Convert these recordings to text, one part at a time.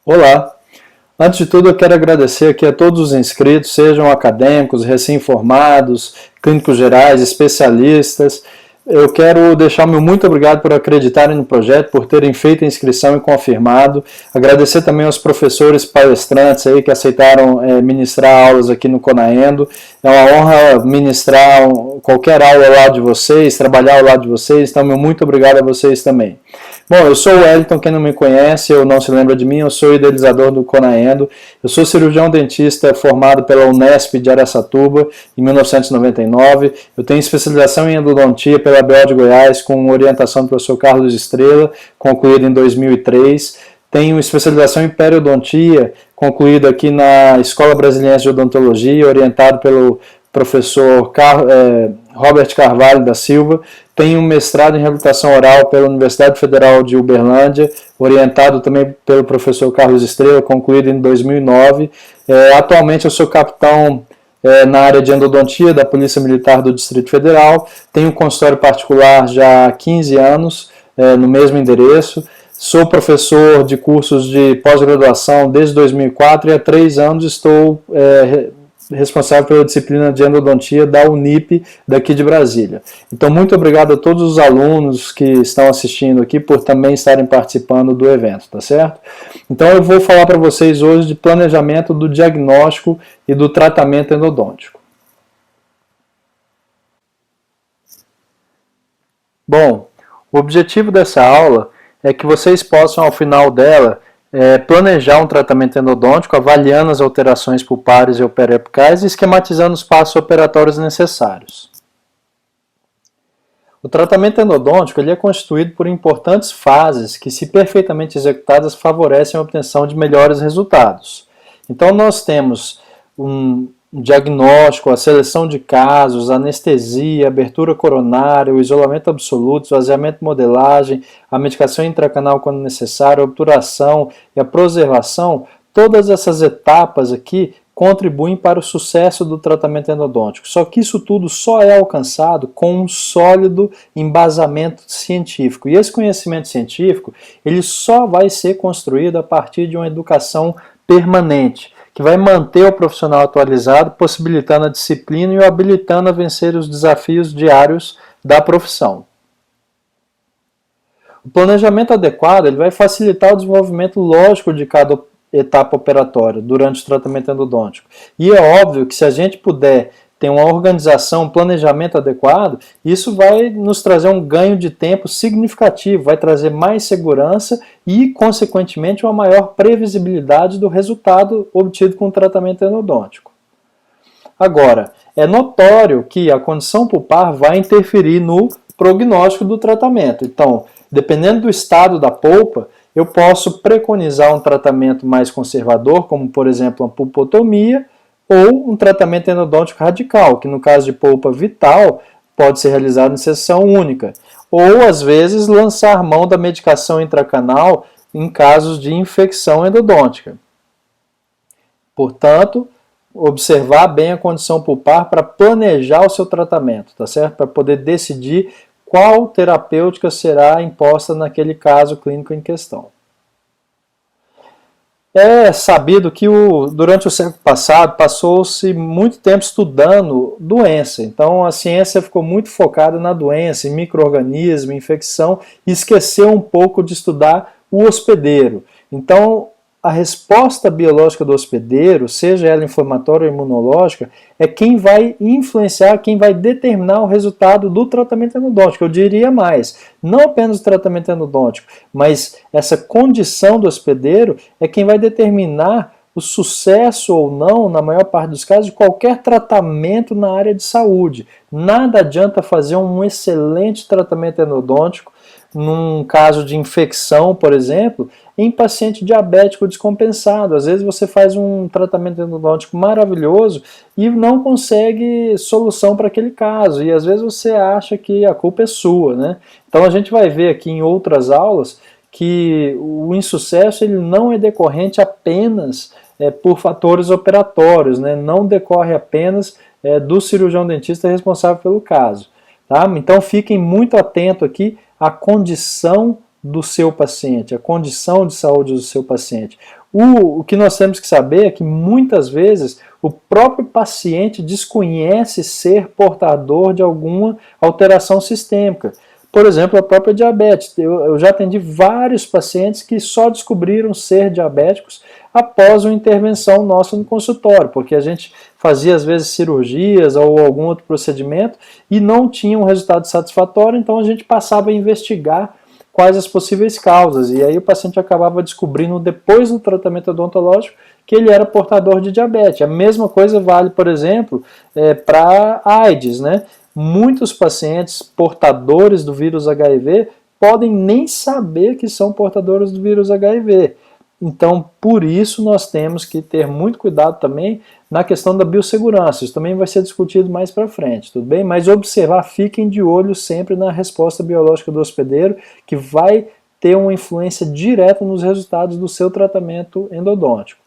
Olá! Antes de tudo, eu quero agradecer aqui a todos os inscritos, sejam acadêmicos, recém-formados, clínicos gerais, especialistas. Eu quero deixar o meu muito obrigado por acreditarem no projeto, por terem feito a inscrição e confirmado. Agradecer também aos professores palestrantes aí que aceitaram ministrar aulas aqui no Conaendo. É uma honra ministrar qualquer aula ao lado de vocês, trabalhar ao lado de vocês, então meu muito obrigado a vocês também. Bom, eu sou o Wellington, quem não me conhece ou não se lembra de mim, eu sou idealizador do Conaendo. Eu sou cirurgião dentista formado pela Unesp de Araçatuba em 1999. Eu tenho especialização em endodontia pela BO de Goiás com orientação do professor Carlos Estrela, concluída em 2003. Tenho especialização em periodontia, concluída aqui na Escola Brasiliense de Odontologia, orientado pelo professor Robert Carvalho da Silva. Tenho um mestrado em reabilitação oral pela Universidade Federal de Uberlândia, orientado também pelo professor Carlos Estrela, concluído em 2009. Atualmente eu sou capitão na área de endodontia da Polícia Militar do Distrito Federal. Tenho um consultório particular já há 15 anos, no mesmo endereço. Sou professor de cursos de pós-graduação desde 2004 e há 3 anos estou responsável pela disciplina de endodontia da Unip daqui de Brasília. Então, muito obrigado a todos os alunos que estão assistindo aqui por também estarem participando do evento, tá certo? Então, eu vou falar para vocês hoje de planejamento do diagnóstico e do tratamento endodôntico. Bom, o objetivo dessa aula é que vocês possam, ao final dela, planejar um tratamento endodôntico, avaliando as alterações pulpares e periapicais e esquematizando os passos operatórios necessários. O tratamento endodôntico ele é constituído por importantes fases que, se perfeitamente executadas, favorecem a obtenção de melhores resultados. Então, nós temos um diagnóstico, a seleção de casos, anestesia, abertura coronária, o isolamento absoluto, esvaziamento, modelagem, a medicação intracanal quando necessário, a obturação e a preservação. Todas essas etapas aqui contribuem para o sucesso do tratamento endodôntico. Só que isso tudo só é alcançado com um sólido embasamento científico. E esse conhecimento científico ele só vai ser construído a partir de uma educação permanente, que vai manter o profissional atualizado, possibilitando a disciplina e o habilitando a vencer os desafios diários da profissão. O planejamento adequado ele vai facilitar o desenvolvimento lógico de cada etapa operatória durante o tratamento endodôntico. E é óbvio que se a gente puder ter uma organização, um planejamento adequado, isso vai nos trazer um ganho de tempo significativo, vai trazer mais segurança e, consequentemente, uma maior previsibilidade do resultado obtido com o tratamento endodôntico. Agora, é notório que a condição pulpar vai interferir no prognóstico do tratamento. Então, dependendo do estado da polpa, eu posso preconizar um tratamento mais conservador, como, por exemplo, uma pulpotomia, ou um tratamento endodôntico radical, que no caso de polpa vital pode ser realizado em sessão única, ou às vezes lançar mão da medicação intracanal em casos de infecção endodôntica. Portanto, observar bem a condição pulpar para planejar o seu tratamento, tá certo? Para poder decidir qual terapêutica será imposta naquele caso clínico em questão. É sabido que durante o século passado passou-se muito tempo estudando doença, então a ciência ficou muito focada na doença, em micro-organismo, infecção, e esqueceu um pouco de estudar o hospedeiro. Então a resposta biológica do hospedeiro, seja ela inflamatória ou imunológica, é quem vai influenciar, quem vai determinar o resultado do tratamento endodôntico. Eu diria mais, não apenas o tratamento endodôntico, mas essa condição do hospedeiro é quem vai determinar o sucesso ou não, na maior parte dos casos, de qualquer tratamento na área de saúde. Nada adianta fazer um excelente tratamento endodôntico num caso de infecção, por exemplo, em paciente diabético descompensado. Às vezes você faz um tratamento endodôntico maravilhoso e não consegue solução para aquele caso. E às vezes você acha que a culpa é sua, né? Então a gente vai ver aqui em outras aulas que o insucesso ele não é decorrente apenas por fatores operatórios, né? Não decorre apenas do cirurgião dentista responsável pelo caso. Tá? Então fiquem muito atentos aqui à condição do seu paciente, a condição de saúde do seu paciente. O que nós temos que saber é que muitas vezes o próprio paciente desconhece ser portador de alguma alteração sistêmica. Por exemplo, a própria diabetes. Eu já atendi vários pacientes que só descobriram ser diabéticos após uma intervenção nossa no consultório, porque a gente fazia às vezes cirurgias ou algum outro procedimento e não tinha um resultado satisfatório, então a gente passava a investigar quais as possíveis causas, e aí o paciente acabava descobrindo depois do tratamento odontológico que ele era portador de diabetes. A mesma coisa vale, por exemplo, para AIDS, né? Muitos pacientes portadores do vírus HIV podem nem saber que são portadores do vírus HIV. Então, por isso, nós temos que ter muito cuidado também na questão da biossegurança. Isso também vai ser discutido mais para frente, tudo bem? Mas observar, fiquem de olho sempre na resposta biológica do hospedeiro, que vai ter uma influência direta nos resultados do seu tratamento endodôntico.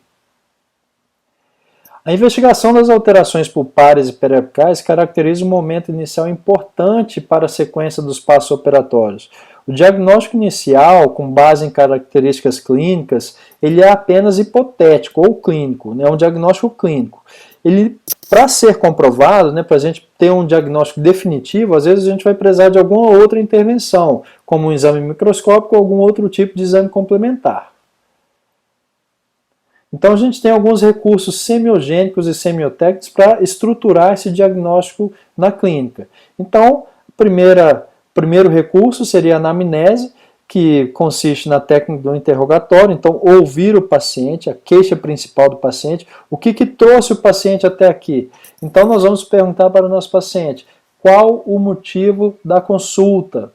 A investigação das alterações pulpares e periapicais caracteriza um momento inicial importante para a sequência dos passos operatórios. O diagnóstico inicial, com base em características clínicas, ele é apenas hipotético ou clínico, é um diagnóstico clínico. Ele, para ser comprovado, né, para a gente ter um diagnóstico definitivo, às vezes a gente vai precisar de alguma outra intervenção, como um exame microscópico ou algum outro tipo de exame complementar. Então a gente tem alguns recursos semiogênicos e semiotécnicos para estruturar esse diagnóstico na clínica. Então, primeiro recurso seria a anamnese, que consiste na técnica do interrogatório, então ouvir o paciente, a queixa principal do paciente, o que trouxe o paciente até aqui. Então nós vamos perguntar para o nosso paciente, qual o motivo da consulta?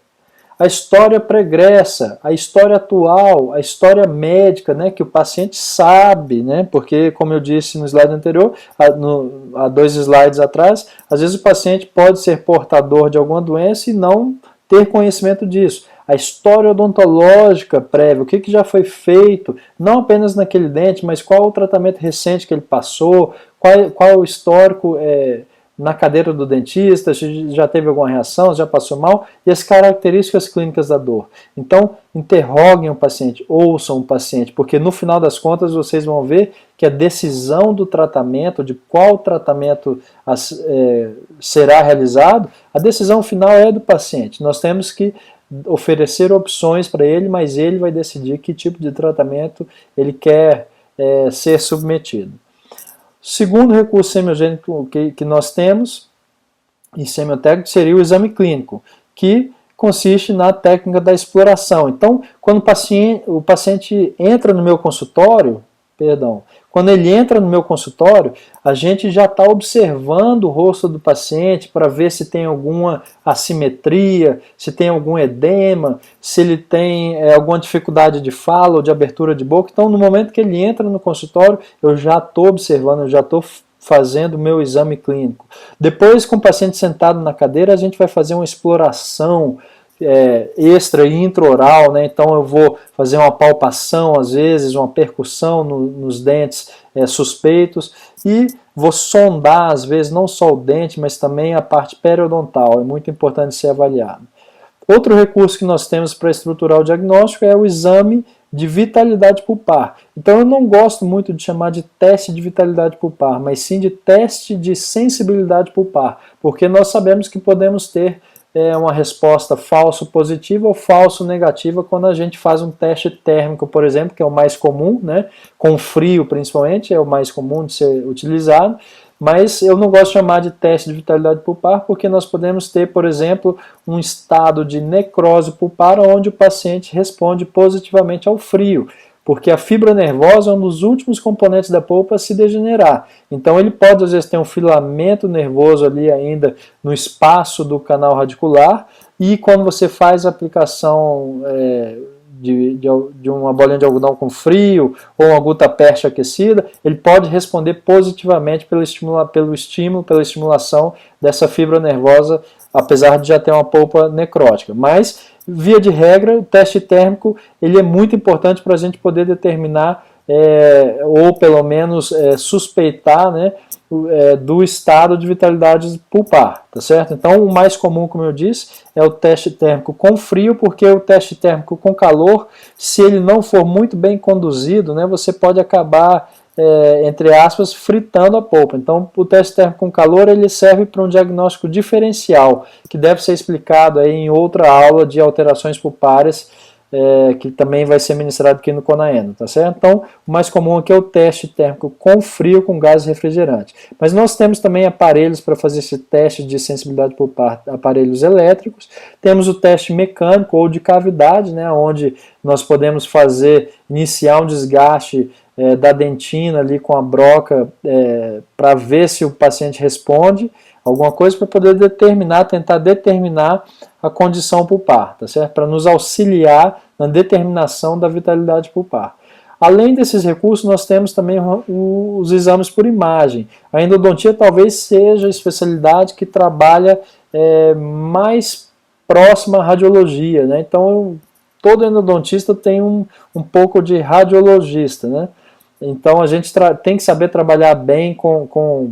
A história pregressa, a história atual, a história médica, né, que o paciente sabe, né, porque, como eu disse no slide anterior, há 2 slides atrás, às vezes o paciente pode ser portador de alguma doença e não ter conhecimento disso. A história odontológica prévia, o que já foi feito, não apenas naquele dente, mas qual o tratamento recente que ele passou, qual o histórico na cadeira do dentista, se já teve alguma reação, se já passou mal, e as características clínicas da dor. Então, interroguem o paciente, ouçam o paciente, porque no final das contas vocês vão ver que a decisão do tratamento, de qual tratamento será realizado, a decisão final é do paciente. Nós temos que oferecer opções para ele, mas ele vai decidir que tipo de tratamento ele quer ser submetido. Segundo recurso semiogênico que nós temos, em semiotécnico, seria o exame clínico, que consiste na técnica da exploração. Então, quando o paciente entra no meu consultório, quando ele entra no meu consultório, a gente já está observando o rosto do paciente para ver se tem alguma assimetria, se tem algum edema, se ele tem alguma dificuldade de fala ou de abertura de boca. Então, no momento que ele entra no consultório, eu já estou observando, eu já estou fazendo o meu exame clínico. Depois, com o paciente sentado na cadeira, a gente vai fazer uma exploração extra e intraoral, né? Então eu vou fazer uma palpação, às vezes, uma percussão nos dentes suspeitos e vou sondar, às vezes, não só o dente, mas também a parte periodontal, é muito importante ser avaliado. Outro recurso que nós temos para estruturar o diagnóstico é o exame de vitalidade pulpar. Então eu não gosto muito de chamar de teste de vitalidade pulpar, mas sim de teste de sensibilidade pulpar, porque nós sabemos que podemos ter uma resposta falso positiva ou falso negativa quando a gente faz um teste térmico, por exemplo, que é o mais comum, né? Com frio principalmente, é o mais comum de ser utilizado, mas eu não gosto de chamar de teste de vitalidade pulpar porque nós podemos ter, por exemplo, um estado de necrose pulpar onde o paciente responde positivamente ao frio, porque a fibra nervosa é um dos últimos componentes da polpa a se degenerar. Então ele pode às vezes ter um filamento nervoso ali ainda no espaço do canal radicular e quando você faz a aplicação de uma bolinha de algodão com frio ou uma gutapercha aquecida, ele pode responder positivamente pela estimulação dessa fibra nervosa, apesar de já ter uma polpa necrótica. Mas, via de regra, o teste térmico ele é muito importante para a gente poder determinar ou pelo menos suspeitar, né, do estado de vitalidade pulpar, tá certo? Então, o mais comum, como eu disse, é o teste térmico com frio, porque o teste térmico com calor, se ele não for muito bem conduzido, né, você pode acabar, entre aspas, fritando a polpa. Então, o teste térmico com calor, ele serve para um diagnóstico diferencial, que deve ser explicado aí em outra aula de alterações pulpares, que também vai ser ministrado aqui no Conaeno, tá certo? Então, o mais comum aqui é o teste térmico com frio com gás refrigerante. Mas nós temos também aparelhos para fazer esse teste de sensibilidade pulpar, aparelhos elétricos. Temos o teste mecânico ou de cavidade, né, onde nós podemos iniciar um desgaste da dentina ali com a broca para ver se o paciente responde alguma coisa, para poder tentar determinar a condição pulpar, tá certo? Para nos auxiliar na determinação da vitalidade pulpar. Além desses recursos, nós temos também os exames por imagem. A endodontia talvez seja a especialidade que trabalha mais próxima à radiologia, né? Então, todo endodontista tem um pouco de radiologista, né? Então, a gente tem que saber trabalhar bem com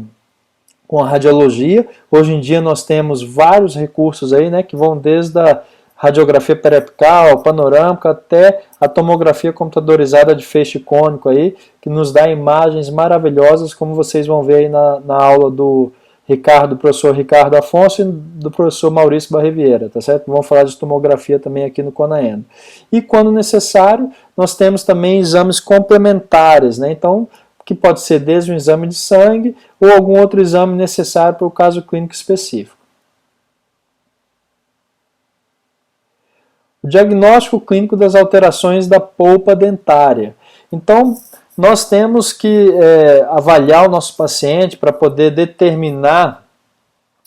a radiologia. Hoje em dia nós temos vários recursos aí, né, que vão desde a radiografia periapical, panorâmica, até a tomografia computadorizada de feixe cônico aí, que nos dá imagens maravilhosas, como vocês vão ver aí na aula do professor Ricardo Afonso e do professor Maurício Barreviera, tá certo? Vamos falar de tomografia também aqui no Conaeno. E quando necessário, nós temos também exames complementares, né? Então, que pode ser desde um exame de sangue ou algum outro exame necessário para o caso clínico específico. O diagnóstico clínico das alterações da polpa dentária. Então, nós temos que avaliar o nosso paciente para poder determinar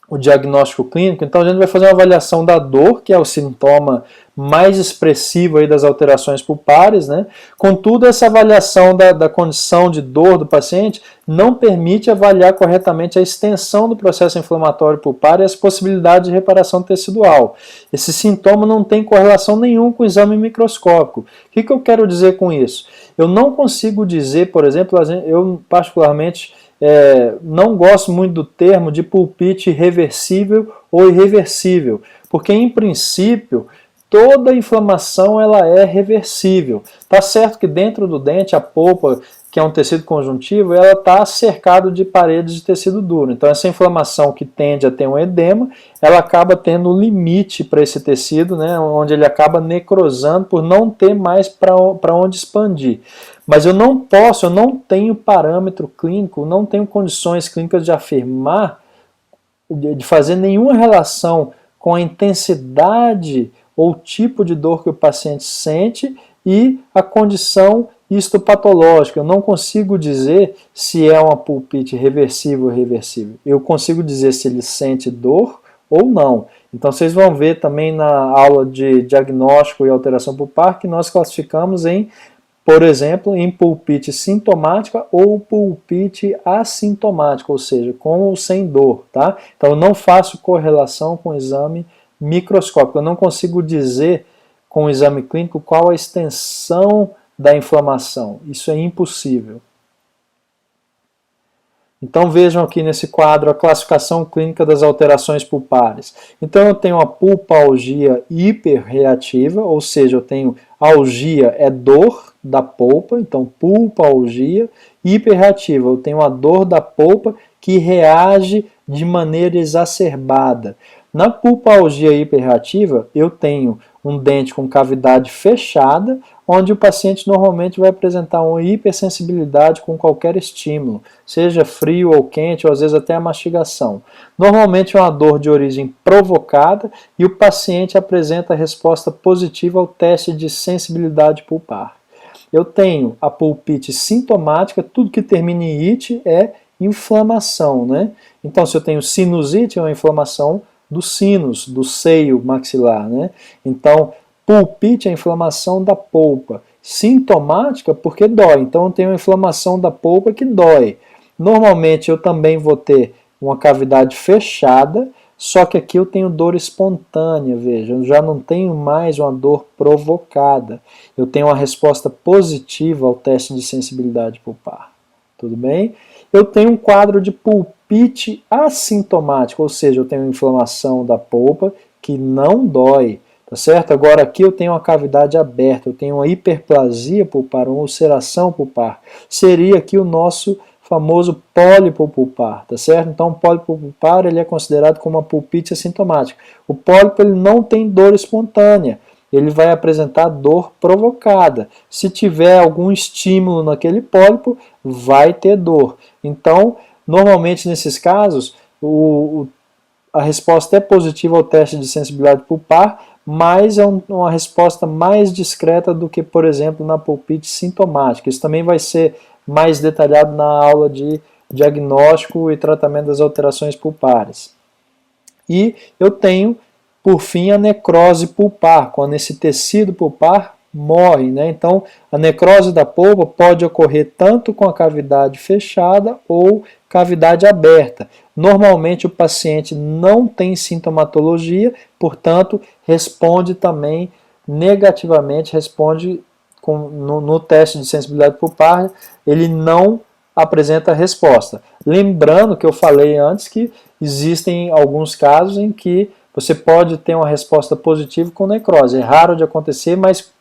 o diagnóstico clínico. Então, a gente vai fazer uma avaliação da dor, que é o sintoma mais expressivo aí das alterações pulpares, né? Contudo, essa avaliação da condição de dor do paciente não permite avaliar corretamente a extensão do processo inflamatório pulpar e as possibilidades de reparação tecidual. Esse sintoma não tem correlação nenhuma com o exame microscópico. O que eu quero dizer com isso? Eu não consigo dizer, por exemplo, eu particularmente não gosto muito do termo de pulpite reversível ou irreversível, porque em princípio toda inflamação ela é reversível. Tá certo que dentro do dente a polpa, que é um tecido conjuntivo, ela está cercada de paredes de tecido duro. Então essa inflamação que tende a ter um edema, ela acaba tendo limite para esse tecido, né, onde ele acaba necrosando por não ter mais para onde expandir. Mas eu não tenho parâmetro clínico, não tenho condições clínicas de afirmar, de fazer nenhuma relação com a intensidade ou tipo de dor que o paciente sente e a condição histopatológica. Eu não consigo dizer se é uma pulpite reversível ou irreversível. Eu consigo dizer se ele sente dor ou não. Então vocês vão ver também na aula de diagnóstico e alteração pulpar que nós classificamos em, por exemplo, em pulpite sintomática ou pulpite assintomática, ou seja, com ou sem dor, tá? Então eu não faço correlação com o exame microscópico, eu não consigo dizer com o exame clínico qual a extensão da inflamação, isso é impossível. Então vejam aqui nesse quadro a classificação clínica das alterações pulpares. Então eu tenho a pulpalgia hiperreativa, ou seja, eu tenho algia é dor da polpa, então pulpalgia hiperreativa, eu tenho a dor da polpa que reage de maneira exacerbada. Na pulpalgia hiperreativa, eu tenho um dente com cavidade fechada, onde o paciente normalmente vai apresentar uma hipersensibilidade com qualquer estímulo, seja frio ou quente, ou às vezes até a mastigação. Normalmente é uma dor de origem provocada e o paciente apresenta resposta positiva ao teste de sensibilidade pulpar. Eu tenho a pulpite sintomática, tudo que termina em it é inflamação, né? Então, se eu tenho sinusite, é uma inflamação do sinus, do seio maxilar, né? Então, pulpite é a inflamação da polpa. Sintomática porque dói. Então, eu tenho uma inflamação da polpa que dói. Normalmente, eu também vou ter uma cavidade fechada, só que aqui eu tenho dor espontânea, veja, eu já não tenho mais uma dor provocada. Eu tenho uma resposta positiva ao teste de sensibilidade pulpar. Tudo bem? eu tenho um quadro de pulpite assintomático, ou seja, eu tenho inflamação da polpa que não dói, tá certo? Agora aqui eu tenho uma cavidade aberta, eu tenho uma hiperplasia pulpar, uma ulceração pulpar. Seria aqui o nosso famoso pólipo pulpar, tá certo? Então o pólipo pulpar ele é considerado como uma pulpite assintomática. O pólipo ele não tem dor espontânea, ele vai apresentar dor provocada. Se tiver algum estímulo naquele pólipo, vai ter dor. Então, normalmente nesses casos, a resposta é positiva ao teste de sensibilidade pulpar, mas é uma resposta mais discreta do que, por exemplo, na pulpite sintomática. Isso também vai ser mais detalhado na aula de diagnóstico e tratamento das alterações pulpares. E eu tenho, por fim, a necrose pulpar, quando esse tecido pulpar morre, né? Então, a necrose da polpa pode ocorrer tanto com a cavidade fechada ou cavidade aberta. Normalmente o paciente não tem sintomatologia, portanto, responde também negativamente, responde no teste de sensibilidade pulpar, ele não apresenta resposta. Lembrando que eu falei antes que existem alguns casos em que você pode ter uma resposta positiva com necrose. É raro de acontecer, mas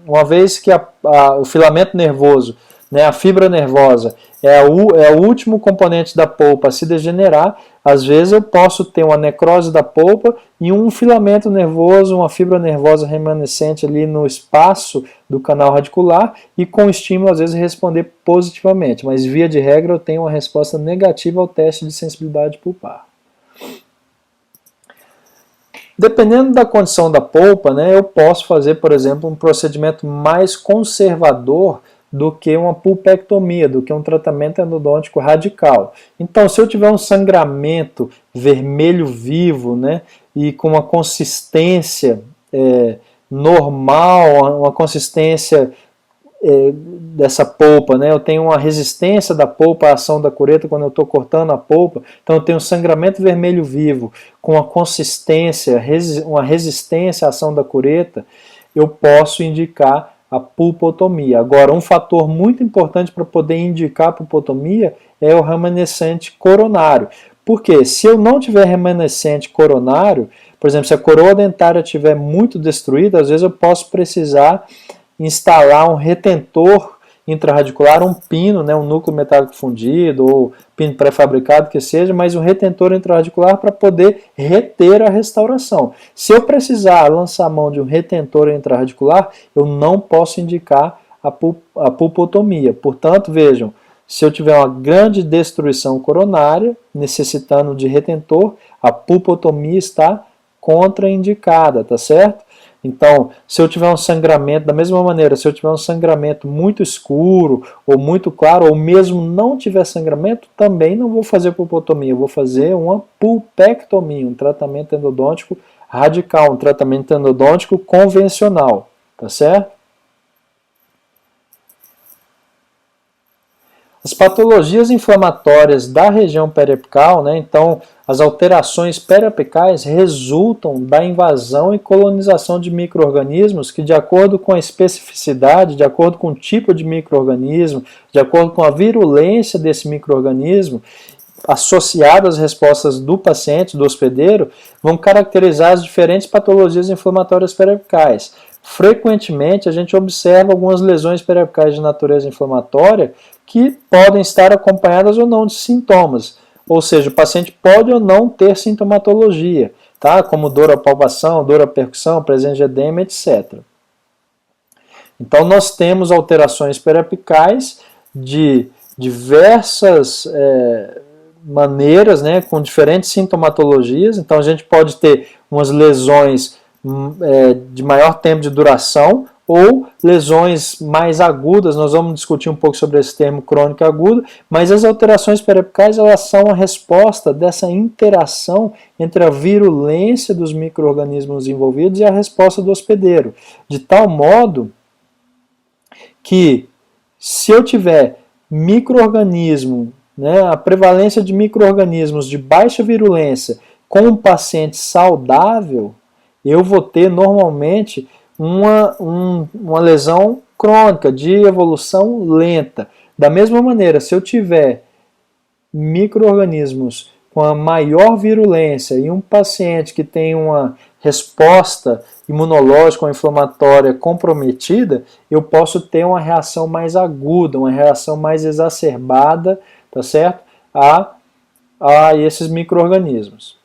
uma vez que o filamento nervoso, né, a fibra nervosa, é o último componente da polpa a se degenerar, às vezes eu posso ter uma necrose da polpa e um filamento nervoso, uma fibra nervosa remanescente ali no espaço do canal radicular e com estímulo às vezes responder positivamente, mas via de regra eu tenho uma resposta negativa ao teste de sensibilidade pulpar. Dependendo da condição da polpa, né, eu posso fazer, por exemplo, um procedimento mais conservador do que uma pulpectomia, do que um tratamento endodôntico radical. Então, se eu tiver um sangramento vermelho vivo, né, e com uma consistência normal, uma consistência dessa polpa, né? Eu tenho uma resistência da polpa à ação da cureta quando eu estou cortando a polpa, então eu tenho um sangramento vermelho vivo com uma consistência, uma resistência à ação da cureta, eu posso indicar a pulpotomia. Agora, um fator muito importante para poder indicar a pulpotomia é o remanescente coronário. Porque se eu não tiver remanescente coronário, por exemplo, se a coroa dentária estiver muito destruída, às vezes eu posso precisar instalar um retentor intrarradicular, um pino, né, um núcleo metálico fundido ou pino pré-fabricado que seja, mas um retentor intrarradicular para poder reter a restauração. Se eu precisar lançar a mão de um retentor intrarradicular, eu não posso indicar a pulpotomia. Portanto, vejam, se eu tiver uma grande destruição coronária, necessitando de retentor, a pulpotomia está contraindicada, tá certo? Então, se eu tiver um sangramento, da mesma maneira, se eu tiver um sangramento muito escuro ou muito claro, ou mesmo não tiver sangramento, também não vou fazer pulpotomia, eu vou fazer uma pulpectomia, um tratamento endodôntico radical, um tratamento endodôntico convencional, tá certo? As patologias inflamatórias da região periapical, né, então as alterações periapicais resultam da invasão e colonização de micro-organismos que, de acordo com a especificidade, de acordo com o tipo de micro-organismo, de acordo com a virulência desse micro-organismo, associado às respostas do paciente, do hospedeiro, vão caracterizar as diferentes patologias inflamatórias periapicais. Frequentemente, a gente observa algumas lesões periapicais de natureza inflamatória que podem estar acompanhadas ou não de sintomas. Ou seja, o paciente pode ou não ter sintomatologia, tá? Como dor à palpação, dor à percussão, presença de edema, etc. Então, nós temos alterações periapicais de diversas maneiras, né, com diferentes sintomatologias. Então, a gente pode ter umas lesões de maior tempo de duração, ou lesões mais agudas, nós vamos discutir um pouco sobre esse termo crônico agudo, mas as alterações periapicais elas são a resposta dessa interação entre a virulência dos micro-organismos envolvidos e a resposta do hospedeiro, de tal modo que se eu tiver micro-organismo, né, a prevalência de micro-organismos de baixa virulência com um paciente saudável, eu vou ter normalmente uma lesão crônica, de evolução lenta. Da mesma maneira, se eu tiver micro-organismos com a maior virulência e um paciente que tem uma resposta imunológica ou inflamatória comprometida, eu posso ter uma reação mais aguda, uma reação mais exacerbada, tá certo? A esses micro-organismos.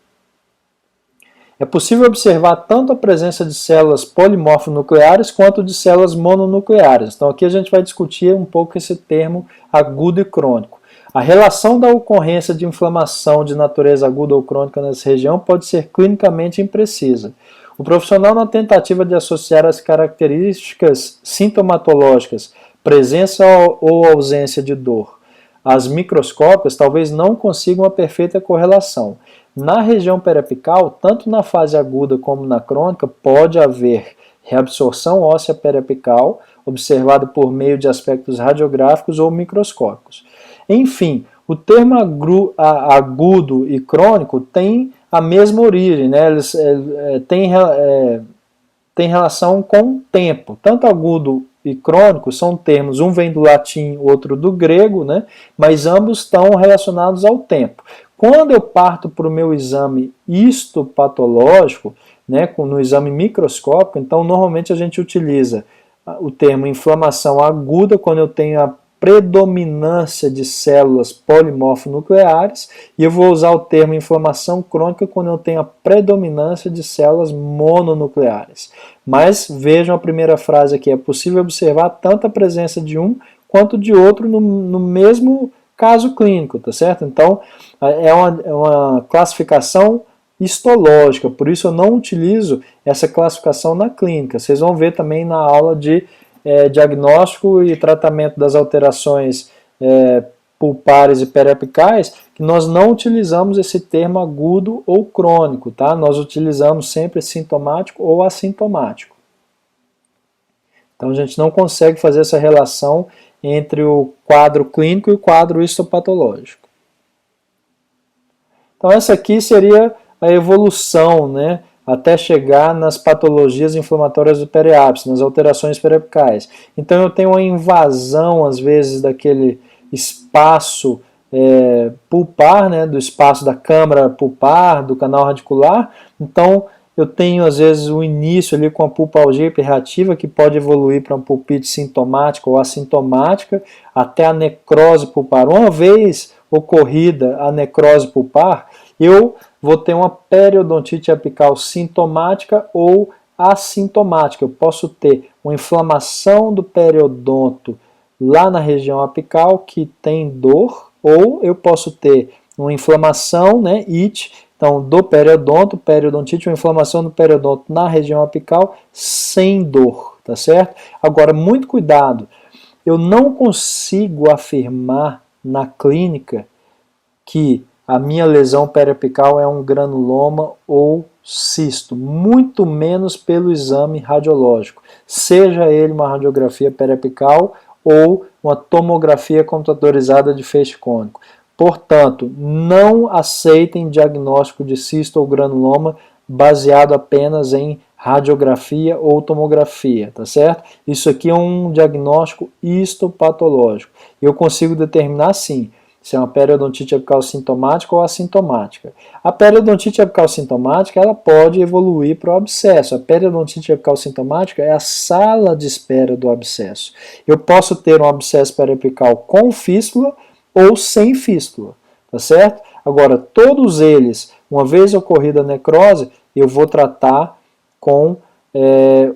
É possível observar tanto a presença de células polimorfonucleares quanto de células mononucleares. Então aqui a gente vai discutir um pouco esse termo agudo e crônico. A relação da ocorrência de inflamação de natureza aguda ou crônica nessa região pode ser clinicamente imprecisa. O profissional, na tentativa de associar as características sintomatológicas, presença ou ausência de dor, às microscópias, talvez não consiga uma perfeita correlação. Na região periapical, tanto na fase aguda como na crônica, pode haver reabsorção óssea periapical, observada por meio de aspectos radiográficos ou microscópicos. Enfim, o termo agudo e crônico tem a mesma origem, né? Eles têm relação com o tempo. Tanto agudo e crônico são termos, um vem do latim, outro do grego, né? Mas ambos estão relacionados ao tempo. Quando eu parto para o meu exame histopatológico, né, no exame microscópico, então normalmente a gente utiliza o termo inflamação aguda quando eu tenho a predominância de células polimorfonucleares, e eu vou usar o termo inflamação crônica quando eu tenho a predominância de células mononucleares. Mas vejam a primeira frase aqui, é possível observar tanto a presença de um quanto de outro no mesmo caso clínico, tá certo? Então, é uma classificação histológica, por isso eu não utilizo essa classificação na clínica. Vocês vão ver também na aula de diagnóstico e tratamento das alterações pulpares e periapicais, que nós não utilizamos esse termo agudo ou crônico, tá? Nós utilizamos sempre sintomático ou assintomático. Então a gente não consegue fazer essa relação entre o quadro clínico e o quadro histopatológico. Então essa aqui seria a evolução, né, até chegar nas patologias inflamatórias do periápice, nas alterações periapicais. Então eu tenho uma invasão, às vezes, daquele espaço pulpar, né, do espaço da câmara pulpar, do canal radicular. Então eu tenho, às vezes, o início ali com a pulpalgia hiperreativa, que pode evoluir para uma pulpite sintomática ou assintomática, até a necrose pulpar. Uma vez ocorrida a necrose pulpar, eu vou ter uma periodontite apical sintomática ou assintomática. Eu posso ter uma inflamação do periodonto lá na região apical que tem dor, ou eu posso ter uma inflamação, né, it, então do periodontite, uma inflamação do periodonto na região apical sem dor, tá certo? Agora, muito cuidado, eu não consigo afirmar na clínica que a minha lesão periapical é um granuloma ou cisto, muito menos pelo exame radiológico, seja ele uma radiografia periapical ou uma tomografia computadorizada de feixe cônico. Portanto, não aceitem diagnóstico de cisto ou granuloma baseado apenas em radiografia ou tomografia, tá certo? Isso aqui é um diagnóstico histopatológico. Eu consigo determinar sim se é uma periodontite apical sintomática ou assintomática. A periodontite apical sintomática, ela pode evoluir para o abscesso. A periodontite apical sintomática é a sala de espera do abscesso. Eu posso ter um abscesso periapical com fístula ou sem fístula, tá certo? Agora, todos eles, uma vez ocorrida a necrose, eu vou tratar com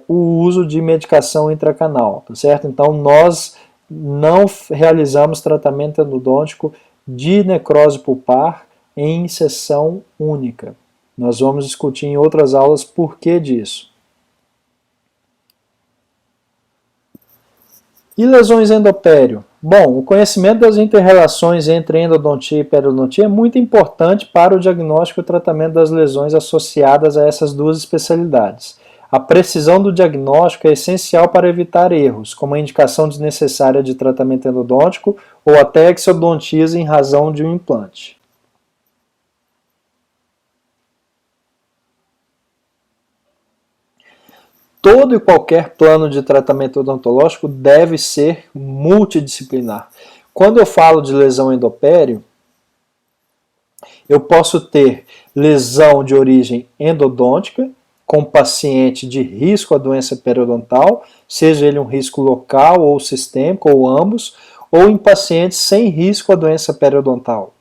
o uso de medicação intracanal, tá certo? Então, nós não realizamos tratamento endodôntico de necrose pulpar em sessão única. Nós vamos discutir em outras aulas por que disso. E lesões endopério? Bom, o conhecimento das inter-relações entre endodontia e periodontia é muito importante para o diagnóstico e tratamento das lesões associadas a essas duas especialidades. A precisão do diagnóstico é essencial para evitar erros, como a indicação desnecessária de tratamento endodôntico ou até exodontias em razão de um implante. todo e qualquer plano de tratamento odontológico deve ser multidisciplinar. Quando eu falo de lesão endopério, eu posso ter lesão de origem endodôntica, com paciente de risco à doença periodontal, seja ele um risco local ou sistêmico, ou ambos, ou em pacientes sem risco à doença periodontal.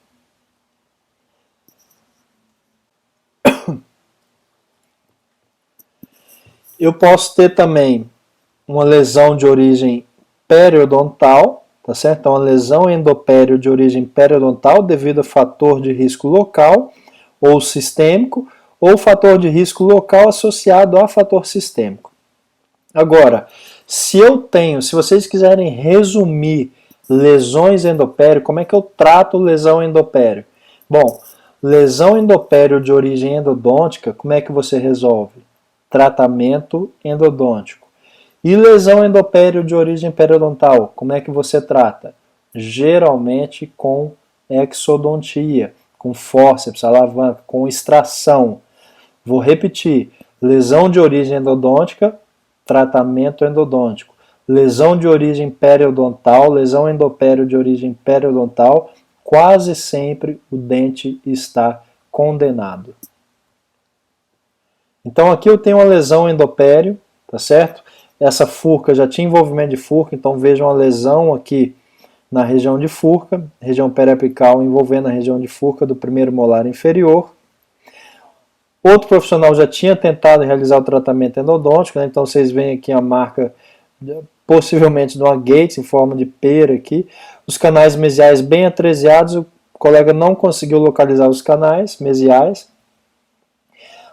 Eu posso ter também uma lesão de origem periodontal, tá certo? Então, a lesão endopério de origem periodontal devido a fator de risco local ou sistêmico, ou fator de risco local associado a fator sistêmico. Agora, se vocês quiserem resumir lesões endopério, como é que eu trato lesão endopério? Bom, lesão endopério de origem endodôntica, como é que você resolve? Tratamento endodôntico. E lesão endopério de origem periodontal, como é que você trata? Geralmente com exodontia, com fórceps, alavanca, com extração. Vou repetir, lesão de origem endodôntica, tratamento endodôntico. Lesão de origem periodontal, lesão endopério de origem periodontal, quase sempre o dente está condenado. Então aqui eu tenho uma lesão endopério, tá certo? Essa furca já tinha envolvimento de furca, então vejam a lesão aqui na região de furca, região periapical envolvendo a região de furca do primeiro molar inferior. Outro profissional já tinha tentado realizar o tratamento endodôntico, né? Então vocês veem aqui a marca possivelmente de uma Gates em forma de pera aqui. Os canais mesiais bem atresiados, o colega não conseguiu localizar os canais mesiais,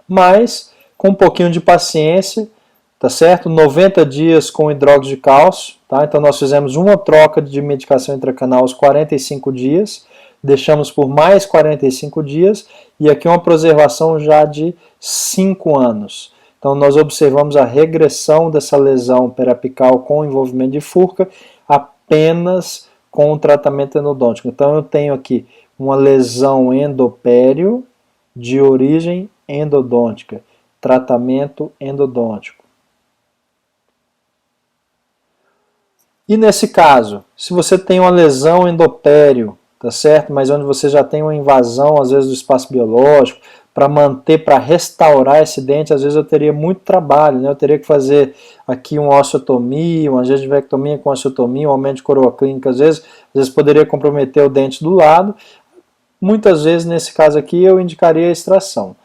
mas com um pouquinho de paciência, tá certo? 90 dias com hidróxido de cálcio, tá? Então nós fizemos uma troca de medicação intracanal aos 45 dias, deixamos por mais 45 dias e aqui uma preservação já de 5 anos. Então nós observamos a regressão dessa lesão periapical com envolvimento de furca apenas com o tratamento endodôntico. Então eu tenho aqui uma lesão endopério de origem endodôntica, tratamento endodôntico. E nesse caso, se você tem uma lesão endopério, tá certo? Mas onde você já tem uma invasão, às vezes, do espaço biológico, para manter, para restaurar esse dente, às vezes eu teria muito trabalho, né? Eu teria que fazer aqui uma osteotomia, uma gengivectomia com osteotomia, um aumento de coroa clínica, às vezes poderia comprometer o dente do lado. Muitas vezes, nesse caso aqui, eu indicaria a extração.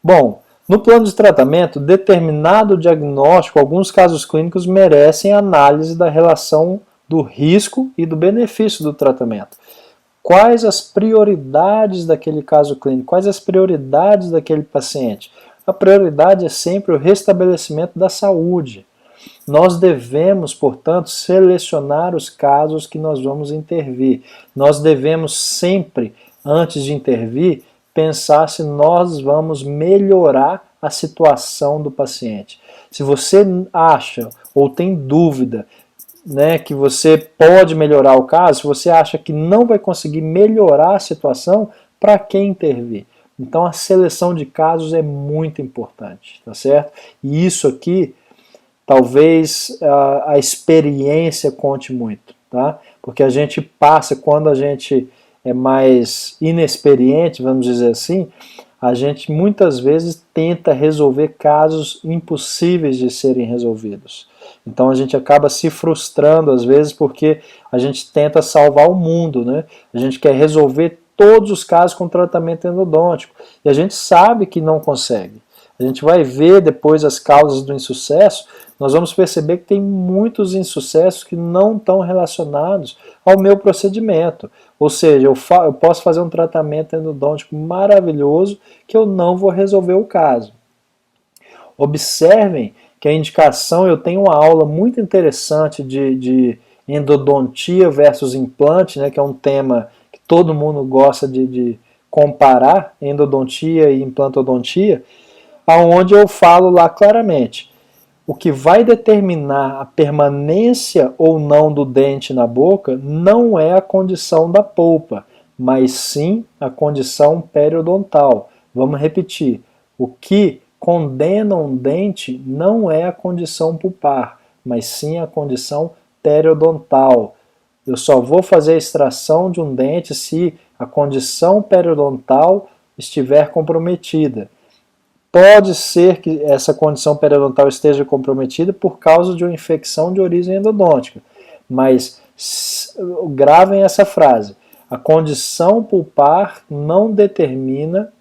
Bom, no plano de tratamento, determinado diagnóstico, alguns casos clínicos merecem análise da relação do risco e do benefício do tratamento. Quais as prioridades daquele caso clínico? Quais as prioridades daquele paciente? A prioridade é sempre o restabelecimento da saúde. Nós devemos, portanto, selecionar os casos que nós vamos intervir. Nós devemos sempre, antes de intervir, pensar se nós vamos melhorar a situação do paciente. Se você acha ou tem dúvida, né, que você pode melhorar o caso, se você acha que não vai conseguir melhorar a situação, para que intervir? Então a seleção de casos é muito importante, tá certo? E isso aqui, talvez a experiência conte muito, tá? Porque a gente passa, quando a gente é mais inexperiente, vamos dizer assim, a gente muitas vezes tenta resolver casos impossíveis de serem resolvidos. Então a gente acaba se frustrando às vezes porque a gente tenta salvar o mundo, né? A gente quer resolver todos os casos com tratamento endodôntico e a gente sabe que não consegue. A gente vai ver depois as causas do insucesso, nós vamos perceber que tem muitos insucessos que não estão relacionados ao meu procedimento. Ou seja, eu posso fazer um tratamento endodôntico maravilhoso que eu não vou resolver o caso. Observem que a indicação, eu tenho uma aula muito interessante de endodontia versus implante, né, que é um tema que todo mundo gosta de comparar, endodontia e implantodontia, onde eu falo lá claramente, o que vai determinar a permanência ou não do dente na boca não é a condição da polpa, mas sim a condição periodontal. Vamos repetir, o que condena um dente não é a condição pulpar, mas sim a condição periodontal. Eu só vou fazer a extração de um dente se a condição periodontal estiver comprometida. Pode ser que essa condição periodontal esteja comprometida por causa de uma infecção de origem endodôntica, mas gravem essa frase: a condição pulpar não determina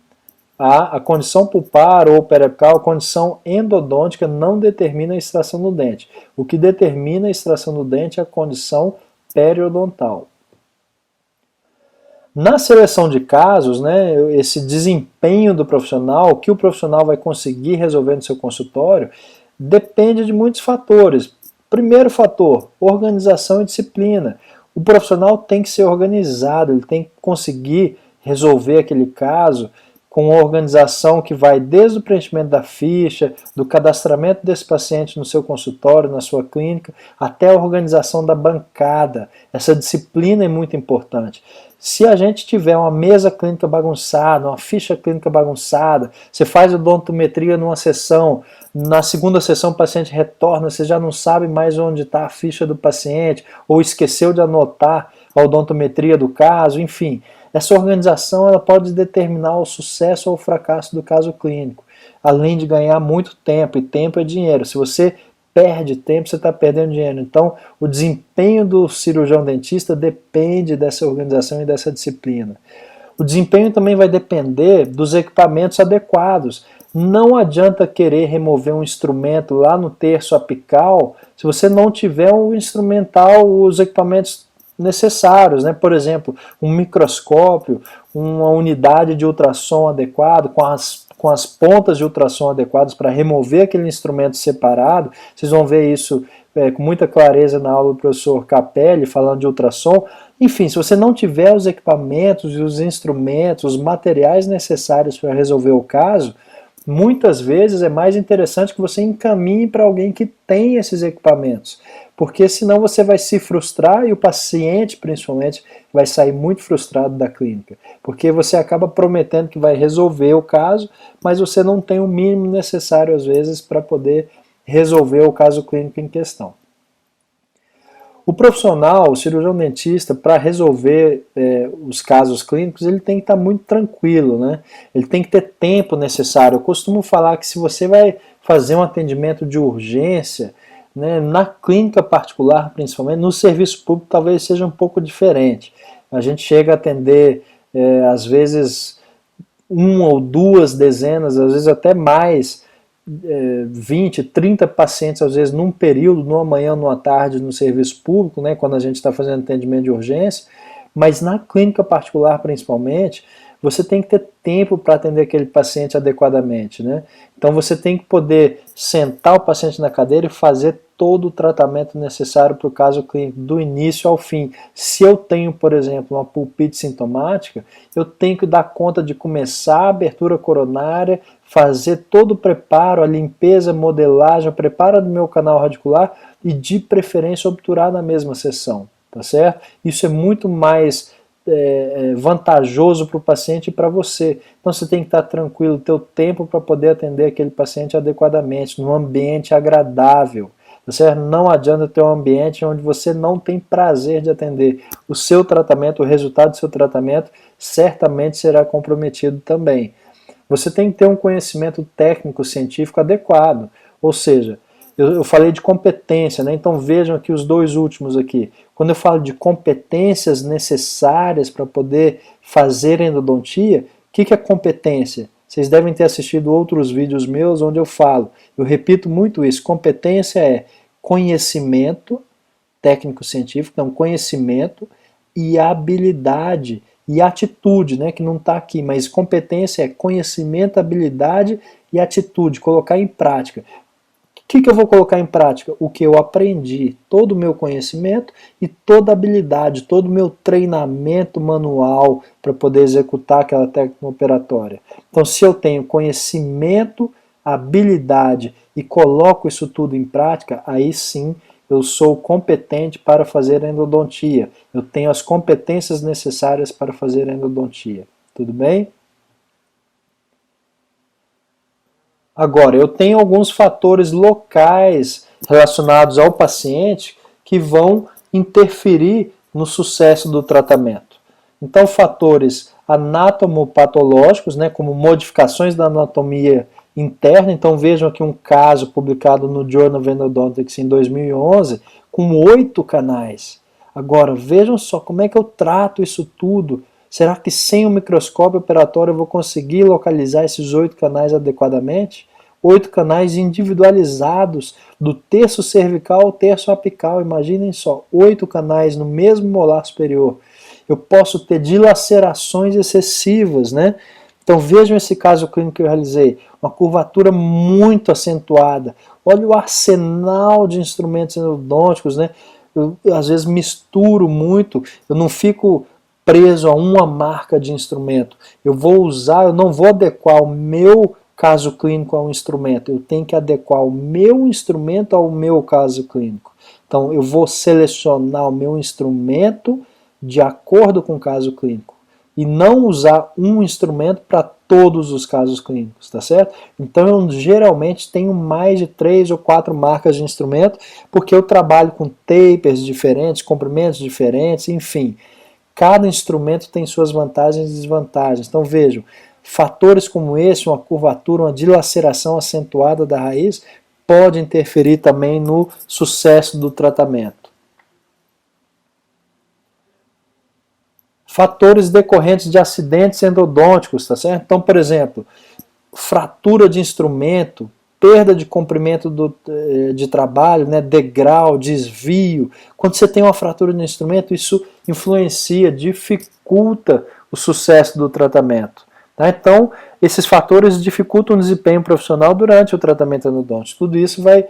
a condição pulpar ou periapical, a condição endodôntica não determina a extração do dente. O que determina a extração do dente é a condição periodontal. Na seleção de casos, né, esse desempenho do profissional, o que o profissional vai conseguir resolver no seu consultório, depende de muitos fatores. Primeiro fator, organização e disciplina. O profissional tem que ser organizado, ele tem que conseguir resolver aquele caso com uma organização que vai desde o preenchimento da ficha, do cadastramento desse paciente no seu consultório, na sua clínica, até a organização da bancada. Essa disciplina é muito importante. Se a gente tiver uma mesa clínica bagunçada, uma ficha clínica bagunçada, você faz odontometria numa sessão, na segunda sessão o paciente retorna, você já não sabe mais onde está a ficha do paciente, ou esqueceu de anotar a odontometria do caso, enfim. Essa organização ela pode determinar o sucesso ou o fracasso do caso clínico, além de ganhar muito tempo, e tempo é dinheiro. Se você perde tempo, você está perdendo dinheiro. Então, o desempenho do cirurgião dentista depende dessa organização e dessa disciplina. O desempenho também vai depender dos equipamentos adequados. Não adianta querer remover um instrumento lá no terço apical se você não tiver o instrumental, os equipamentos necessários, né? Por exemplo, um microscópio, uma unidade de ultrassom adequado, com as pontas de ultrassom adequadas para remover aquele instrumento separado. Vocês vão ver isso com muita clareza na aula do professor Capelli, falando de ultrassom. Enfim, se você não tiver os equipamentos e os instrumentos, os materiais necessários para resolver o caso, muitas vezes é mais interessante que você encaminhe para alguém que tem esses equipamentos, porque senão você vai se frustrar e o paciente, principalmente, vai sair muito frustrado da clínica, porque você acaba prometendo que vai resolver o caso, mas você não tem o mínimo necessário, às vezes, para poder resolver o caso clínico em questão. O profissional, o cirurgião dentista, para resolver os casos clínicos, ele tem que estar muito tranquilo, né? Ele tem que ter tempo necessário. Eu costumo falar que se você vai fazer um atendimento de urgência, né, na clínica particular principalmente, no serviço público talvez seja um pouco diferente. A gente chega a atender, às vezes, uma ou duas dezenas, às vezes até mais, 20, 30 pacientes, às vezes, num período, numa manhã, numa tarde, no serviço público, né, quando a gente está fazendo atendimento de urgência, mas na clínica particular, principalmente, você tem que ter tempo para atender aquele paciente adequadamente, né? Então você tem que poder sentar o paciente na cadeira e fazer todo o tratamento necessário para o caso clínico, do início ao fim. Se eu tenho, por exemplo, uma pulpite sintomática, eu tenho que dar conta de começar a abertura coronária, fazer todo o preparo, a limpeza, a modelagem, o preparo do meu canal radicular e, de preferência, obturar na mesma sessão, tá certo? Isso é muito mais vantajoso para o paciente e para você. Então você tem que estar tranquilo, ter o tempo para poder atender aquele paciente adequadamente, num ambiente agradável. Tá certo? Não adianta ter um ambiente onde você não tem prazer de atender. O seu tratamento, o resultado do seu tratamento, certamente será comprometido também. Você tem que ter um conhecimento técnico-científico adequado, ou seja, eu falei de competência, né? Então vejam aqui os dois últimos aqui. Quando eu falo de competências necessárias para poder fazer endodontia, o que é competência? Vocês devem ter assistido outros vídeos meus onde eu falo. Eu repito muito isso. Competência é conhecimento técnico-científico, então conhecimento e habilidade e atitude, né, que não está aqui, mas competência é conhecimento, habilidade e atitude, colocar em prática. O que eu vou colocar em prática? O que eu aprendi, todo o meu conhecimento e toda a habilidade, todo o meu treinamento manual para poder executar aquela técnica operatória. Então, se eu tenho conhecimento, habilidade e coloco isso tudo em prática, aí sim eu sou competente para fazer endodontia. Eu tenho as competências necessárias para fazer endodontia. Tudo bem? Agora, eu tenho alguns fatores locais relacionados ao paciente que vão interferir no sucesso do tratamento. Então, fatores anatomopatológicos, né, como modificações da anatomia interna. Então, vejam aqui um caso publicado no Journal of Endodontics em 2011, com 8 canais. Agora, vejam só como é que eu trato isso tudo. Será que sem o microscópio operatório eu vou conseguir localizar esses 8 canais adequadamente? 8 canais individualizados, do terço cervical ao terço apical. Imaginem só, 8 canais no mesmo molar superior. Eu posso ter dilacerações excessivas, né? Então vejam esse caso clínico que eu realizei, uma curvatura muito acentuada. Olha o arsenal de instrumentos endodônticos, né? Eu às vezes misturo muito, eu não fico preso a uma marca de instrumento. Eu não vou adequar o meu caso clínico ao instrumento, eu tenho que adequar o meu instrumento ao meu caso clínico. Então eu vou selecionar o meu instrumento de acordo com o caso clínico e não usar um instrumento para todos os casos clínicos, tá certo? Então eu geralmente tenho mais de 3 ou 4 marcas de instrumento, porque eu trabalho com tapers diferentes, comprimentos diferentes, enfim. Cada instrumento tem suas vantagens e desvantagens. Então vejam, fatores como esse, uma curvatura, uma dilaceração acentuada da raiz, pode interferir também no sucesso do tratamento. Fatores decorrentes de acidentes endodônticos, tá certo? Então, por exemplo, fratura de instrumento, perda de comprimento de trabalho, né, degrau, desvio. Quando você tem uma fratura no instrumento, isso influencia, dificulta o sucesso do tratamento. Tá? Então, esses fatores dificultam o desempenho profissional durante o tratamento endodôntico. Tudo isso vai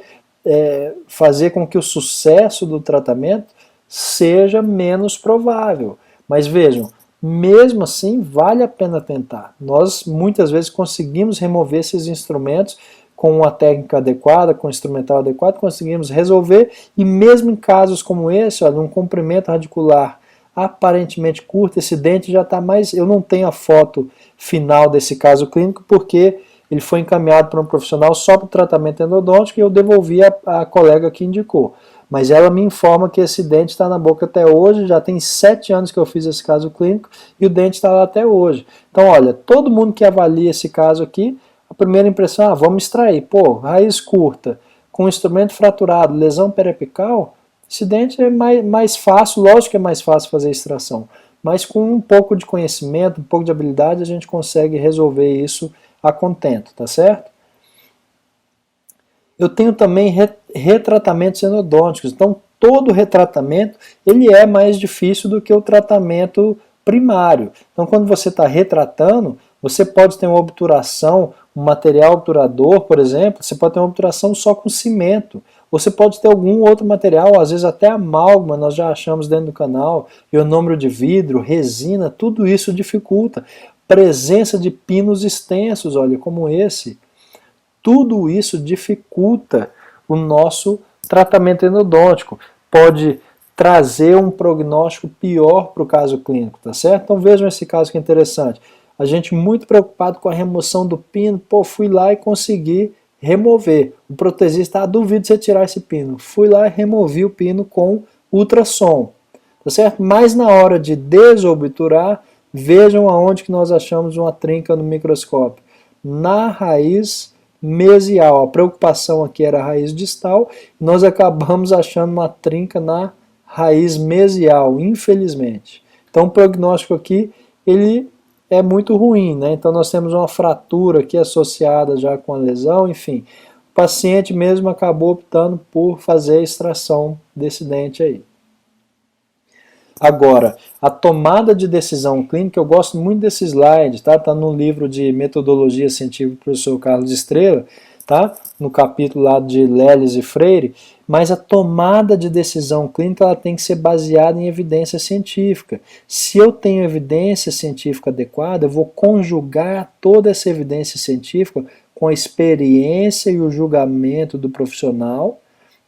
fazer com que o sucesso do tratamento seja menos provável. Mas vejam, mesmo assim vale a pena tentar. Nós muitas vezes conseguimos remover esses instrumentos com uma técnica adequada, com um instrumental adequado, conseguimos resolver, e mesmo em casos como esse, olha, um comprimento radicular aparentemente curto, esse dente já está mais... Eu não tenho a foto final desse caso clínico porque ele foi encaminhado para um profissional só para o tratamento endodôntico e eu devolvi a colega que indicou. Mas ela me informa que esse dente está na boca até hoje, já tem 7 anos que eu fiz esse caso clínico e o dente está lá até hoje. Então, olha, todo mundo que avalia esse caso aqui, a primeira impressão, vamos extrair. Pô, raiz curta, com instrumento fraturado, lesão periapical, esse dente é mais fácil, lógico que é mais fácil fazer a extração, mas com um pouco de conhecimento, um pouco de habilidade, a gente consegue resolver isso a contento, tá certo? Eu tenho também retratamentos endodônticos. Então, todo retratamento ele é mais difícil do que o tratamento primário. Então, quando você está retratando, você pode ter uma obturação, um material obturador, por exemplo, você pode ter uma obturação só com cimento. Você pode ter algum outro material, às vezes até amálgama, nós já achamos dentro do canal, ionômero de vidro, resina, tudo isso dificulta. Presença de pinos extensos, olha, como esse. Tudo isso dificulta o nosso tratamento endodôntico, pode trazer um prognóstico pior para o caso clínico, tá certo? Então vejam esse caso que é interessante. A gente muito preocupado com a remoção do pino, pô, fui lá e consegui remover. O protesista, duvido de você tirar esse pino. Fui lá e removi o pino com ultrassom, tá certo? Mas na hora de desobturar, vejam aonde que nós achamos uma trinca no microscópio. Na raiz mesial. A preocupação aqui era a raiz distal, nós acabamos achando uma trinca na raiz mesial, infelizmente. Então o prognóstico aqui, ele é muito ruim, né? Então nós temos uma fratura aqui associada já com a lesão, enfim. O paciente mesmo acabou optando por fazer a extração desse dente aí. Agora, a tomada de decisão clínica, eu gosto muito desse slide, tá? Tá no livro de metodologia científica do professor Carlos Estrela, tá? No capítulo lá de Leles e Freire, mas a tomada de decisão clínica ela tem que ser baseada em evidência científica. Se eu tenho evidência científica adequada, eu vou conjugar toda essa evidência científica com a experiência e o julgamento do profissional.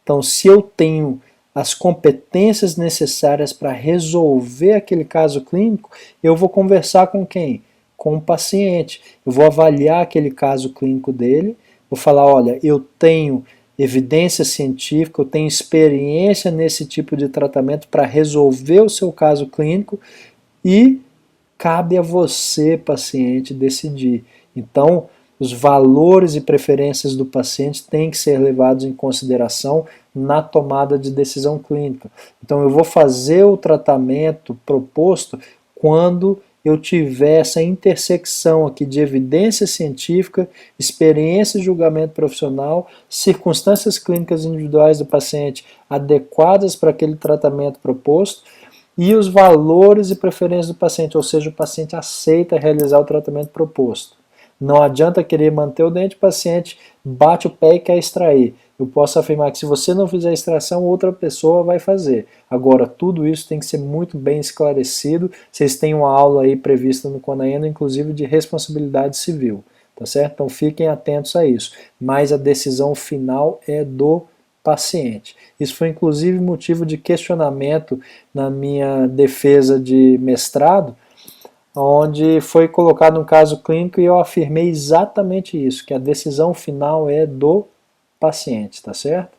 Então, se eu tenho as competências necessárias para resolver aquele caso clínico, eu vou conversar com quem? Com o paciente. Eu vou avaliar aquele caso clínico dele, Vou falar, olha, eu tenho evidência científica, eu tenho experiência nesse tipo de tratamento para resolver o seu caso clínico e cabe a você, paciente, decidir. Então, os valores e preferências do paciente têm que ser levados em consideração na tomada de decisão clínica. Então, eu vou fazer o tratamento proposto quando eu tiver essa intersecção aqui de evidência científica, experiência e julgamento profissional, circunstâncias clínicas individuais do paciente adequadas para aquele tratamento proposto e os valores e preferências do paciente, ou seja, o paciente aceita realizar o tratamento proposto. Não adianta querer manter o dente, o paciente bate o pé e quer extrair. Eu posso afirmar que se você não fizer a extração, outra pessoa vai fazer. Agora, tudo isso tem que ser muito bem esclarecido. Vocês têm uma aula aí prevista no Conaeno, inclusive de responsabilidade civil, tá certo? Então fiquem atentos a isso. Mas a decisão final é do paciente. Isso foi inclusive motivo de questionamento na minha defesa de mestrado, onde foi colocado um caso clínico e eu afirmei exatamente isso, que a decisão final é do paciente, tá certo?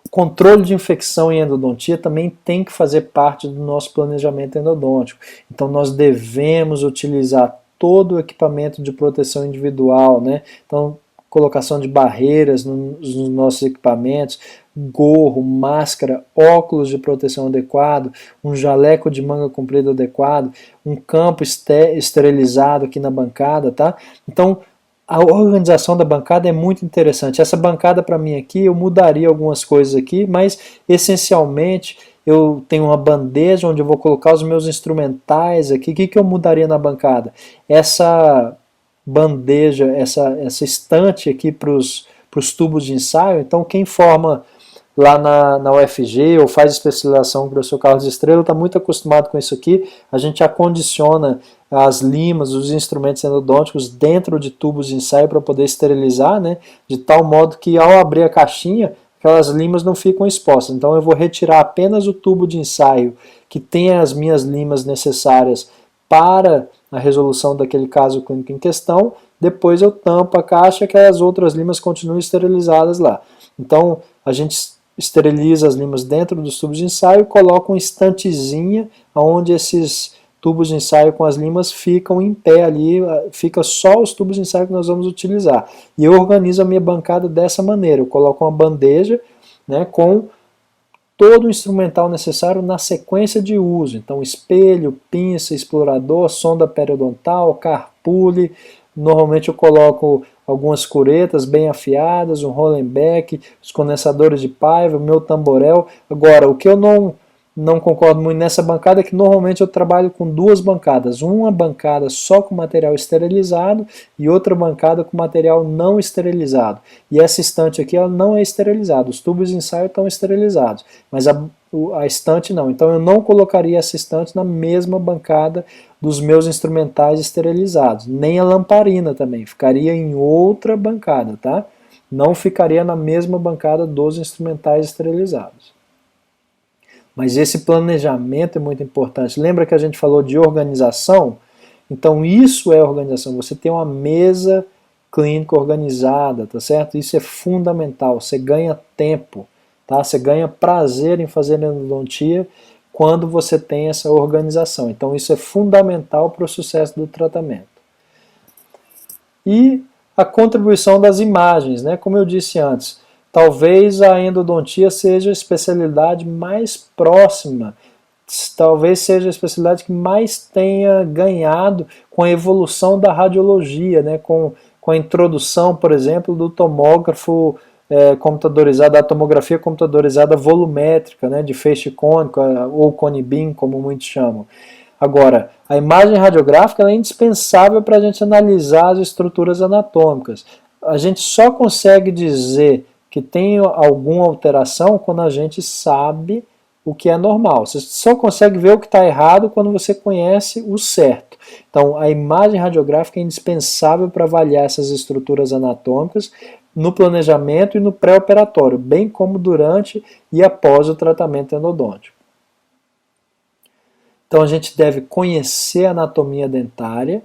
O controle de infecção em endodontia também tem que fazer parte do nosso planejamento endodôntico. Então nós devemos utilizar todo o equipamento de proteção individual, né? Então, colocação de barreiras nos nossos equipamentos, gorro, máscara, óculos de proteção adequado, um jaleco de manga comprida adequado, um campo esterilizado aqui na bancada, tá? Então, a organização da bancada é muito interessante. Essa bancada para mim aqui, eu mudaria algumas coisas aqui, mas essencialmente eu tenho uma bandeja onde eu vou colocar os meus instrumentais aqui. O que eu mudaria na bancada? Essa bandeja, essa estante aqui para os tubos de ensaio. Então quem forma lá na UFG ou faz especialização com o professor Carlos Estrela está muito acostumado com isso aqui. A gente acondiciona as limas, os instrumentos endodônticos dentro de tubos de ensaio para poder esterilizar, né? De tal modo que ao abrir a caixinha, aquelas limas não ficam expostas. Então eu vou retirar apenas o tubo de ensaio que tem as minhas limas necessárias para a resolução daquele caso clínico em questão, depois eu tampo a caixa que as outras limas continuam esterilizadas lá. Então a gente esteriliza as limas dentro dos tubos de ensaio e coloca uma estantezinha onde esses tubos de ensaio com as limas ficam em pé ali, fica só os tubos de ensaio que nós vamos utilizar. E eu organizo a minha bancada dessa maneira, eu coloco uma bandeja, né, com todo o instrumental necessário na sequência de uso. Então espelho, pinça, explorador, sonda periodontal, carpule. Normalmente eu coloco algumas curetas bem afiadas, um Rollenbeck, os condensadores de Paiva, o meu tamborel. Agora, o que eu não concordo muito nessa bancada é que normalmente eu trabalho com duas bancadas. Uma bancada só com material esterilizado e outra bancada com material não esterilizado. E essa estante aqui ela não é esterilizada. Os tubos de ensaio estão esterilizados, mas a estante não. Então eu não colocaria essa estante na mesma bancada dos meus instrumentais esterilizados. Nem a lamparina também. Ficaria em outra bancada, tá? Não ficaria na mesma bancada dos instrumentais esterilizados. Mas esse planejamento é muito importante. Lembra que a gente falou de organização? Então isso é organização. Você tem uma mesa clínica organizada, tá certo? Isso é fundamental. Você ganha tempo, tá? Você ganha prazer em fazer endodontia quando você tem essa organização. Então isso é fundamental para o sucesso do tratamento. E a contribuição das imagens, né? Como eu disse antes, talvez a endodontia seja a especialidade mais próxima, talvez seja a especialidade que mais tenha ganhado com a evolução da radiologia, né? Com a introdução, por exemplo, do tomógrafo computadorizado, da tomografia computadorizada volumétrica, né? De feixe cônico, ou cone beam, como muitos chamam. Agora, a imagem radiográfica é indispensável para a gente analisar as estruturas anatômicas. A gente só consegue dizer que tem alguma alteração quando a gente sabe o que é normal. Você só consegue ver o que está errado quando você conhece o certo. Então, a imagem radiográfica é indispensável para avaliar essas estruturas anatômicas no planejamento e no pré-operatório, bem como durante e após o tratamento endodôntico. Então, a gente deve conhecer a anatomia dentária,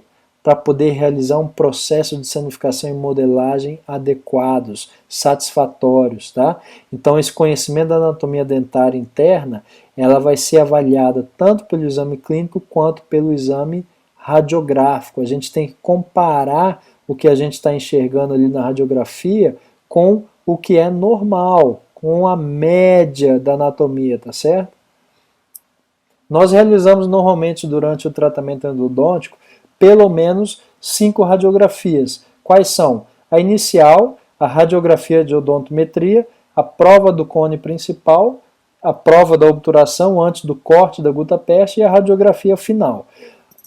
para poder realizar um processo de sanificação e modelagem adequados, satisfatórios, tá? Então esse conhecimento da anatomia dentária interna, ela vai ser avaliada tanto pelo exame clínico quanto pelo exame radiográfico. A gente tem que comparar o que a gente está enxergando ali na radiografia com o que é normal, com a média da anatomia, tá certo? Nós realizamos normalmente durante o tratamento endodôntico pelo menos 5 radiografias. Quais são? A inicial, a radiografia de odontometria, a prova do cone principal, a prova da obturação antes do corte da gutapeste e a radiografia final.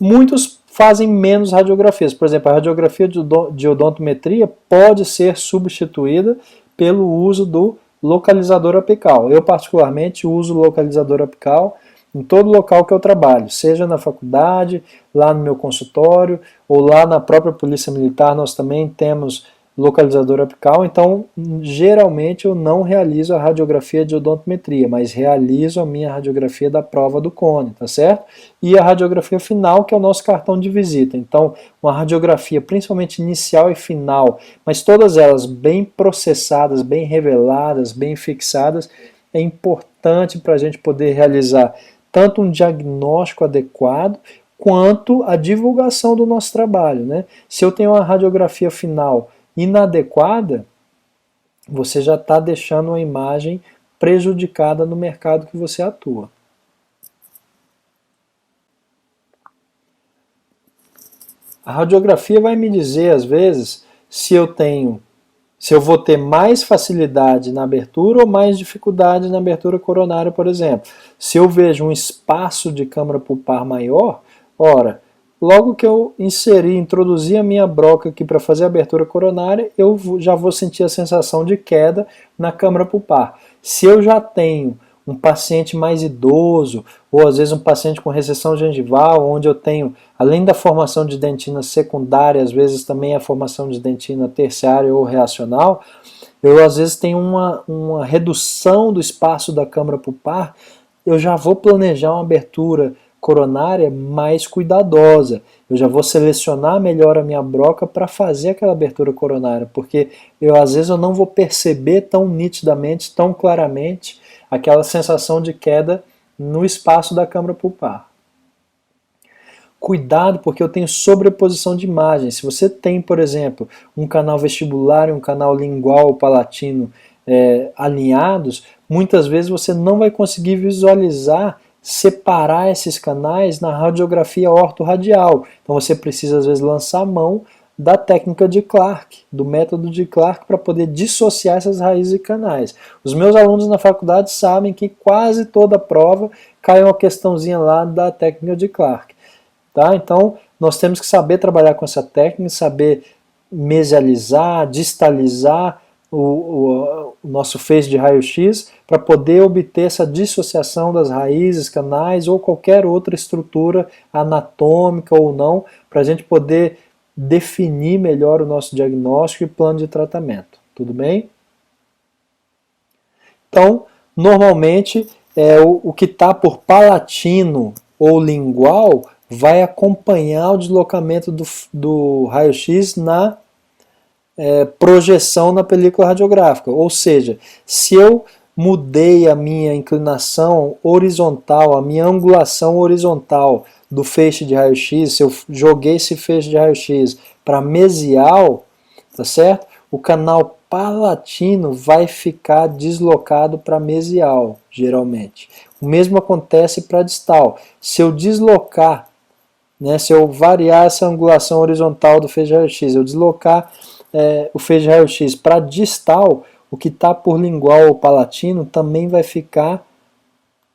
Muitos fazem menos radiografias. Por exemplo, a radiografia de odontometria pode ser substituída pelo uso do localizador apical. Eu, particularmente, uso o localizador apical em todo local que eu trabalho, seja na faculdade, lá no meu consultório, ou lá na própria Polícia Militar, nós também temos localizador apical. Então, geralmente eu não realizo a radiografia de odontometria, mas realizo a minha radiografia da prova do cone, tá certo? E a radiografia final, que é o nosso cartão de visita. Então, uma radiografia principalmente inicial e final, mas todas elas bem processadas, bem reveladas, bem fixadas, é importante para a gente poder realizar tanto um diagnóstico adequado, quanto a divulgação do nosso trabalho, né? Se eu tenho uma radiografia final inadequada, você já está deixando uma imagem prejudicada no mercado que você atua. A radiografia vai me dizer, às vezes, se eu vou ter mais facilidade na abertura ou mais dificuldade na abertura coronária, por exemplo. Se eu vejo um espaço de câmara pulpar maior, ora, logo que eu introduzi a minha broca aqui para fazer a abertura coronária, eu já vou sentir a sensação de queda na câmara pulpar. Se eu já tenho um paciente mais idoso, ou às vezes um paciente com recessão gengival, onde eu tenho, além da formação de dentina secundária, às vezes também a formação de dentina terciária ou reacional, eu às vezes tenho uma redução do espaço da câmara pulpar, eu já vou planejar uma abertura coronária mais cuidadosa. Eu já vou selecionar melhor a minha broca para fazer aquela abertura coronária, porque às vezes eu não vou perceber tão nitidamente, tão claramente, aquela sensação de queda no espaço da câmara pulpar. Cuidado, porque eu tenho sobreposição de imagens. Se você tem, por exemplo, um canal vestibular e um canal lingual ou palatino alinhados, muitas vezes você não vai conseguir visualizar, separar esses canais na radiografia ortorradial. Então você precisa, às vezes, lançar a mão da técnica de Clark, do método de Clark, para poder dissociar essas raízes e canais. Os meus alunos na faculdade sabem que quase toda prova cai uma questãozinha lá da técnica de Clark. Tá? Então, nós temos que saber trabalhar com essa técnica, saber mesializar, distalizar o nosso feixe de raio-x para poder obter essa dissociação das raízes, canais ou qualquer outra estrutura anatômica ou não, para a gente poder definir melhor o nosso diagnóstico e plano de tratamento. Tudo bem? Então, normalmente, o que está por palatino ou lingual vai acompanhar o deslocamento do raio-x na projeção na película radiográfica. Ou seja, se eu mudei a minha inclinação horizontal, a minha angulação horizontal do feixe de raio-x, se eu joguei esse feixe de raio-x para mesial, tá certo? O canal palatino vai ficar deslocado para mesial, geralmente. O mesmo acontece para distal. Se eu deslocar, se eu variar essa angulação horizontal do feixe de raio-x, eu deslocar o feixe de raio-x para distal, o que está por lingual ou palatino também vai ficar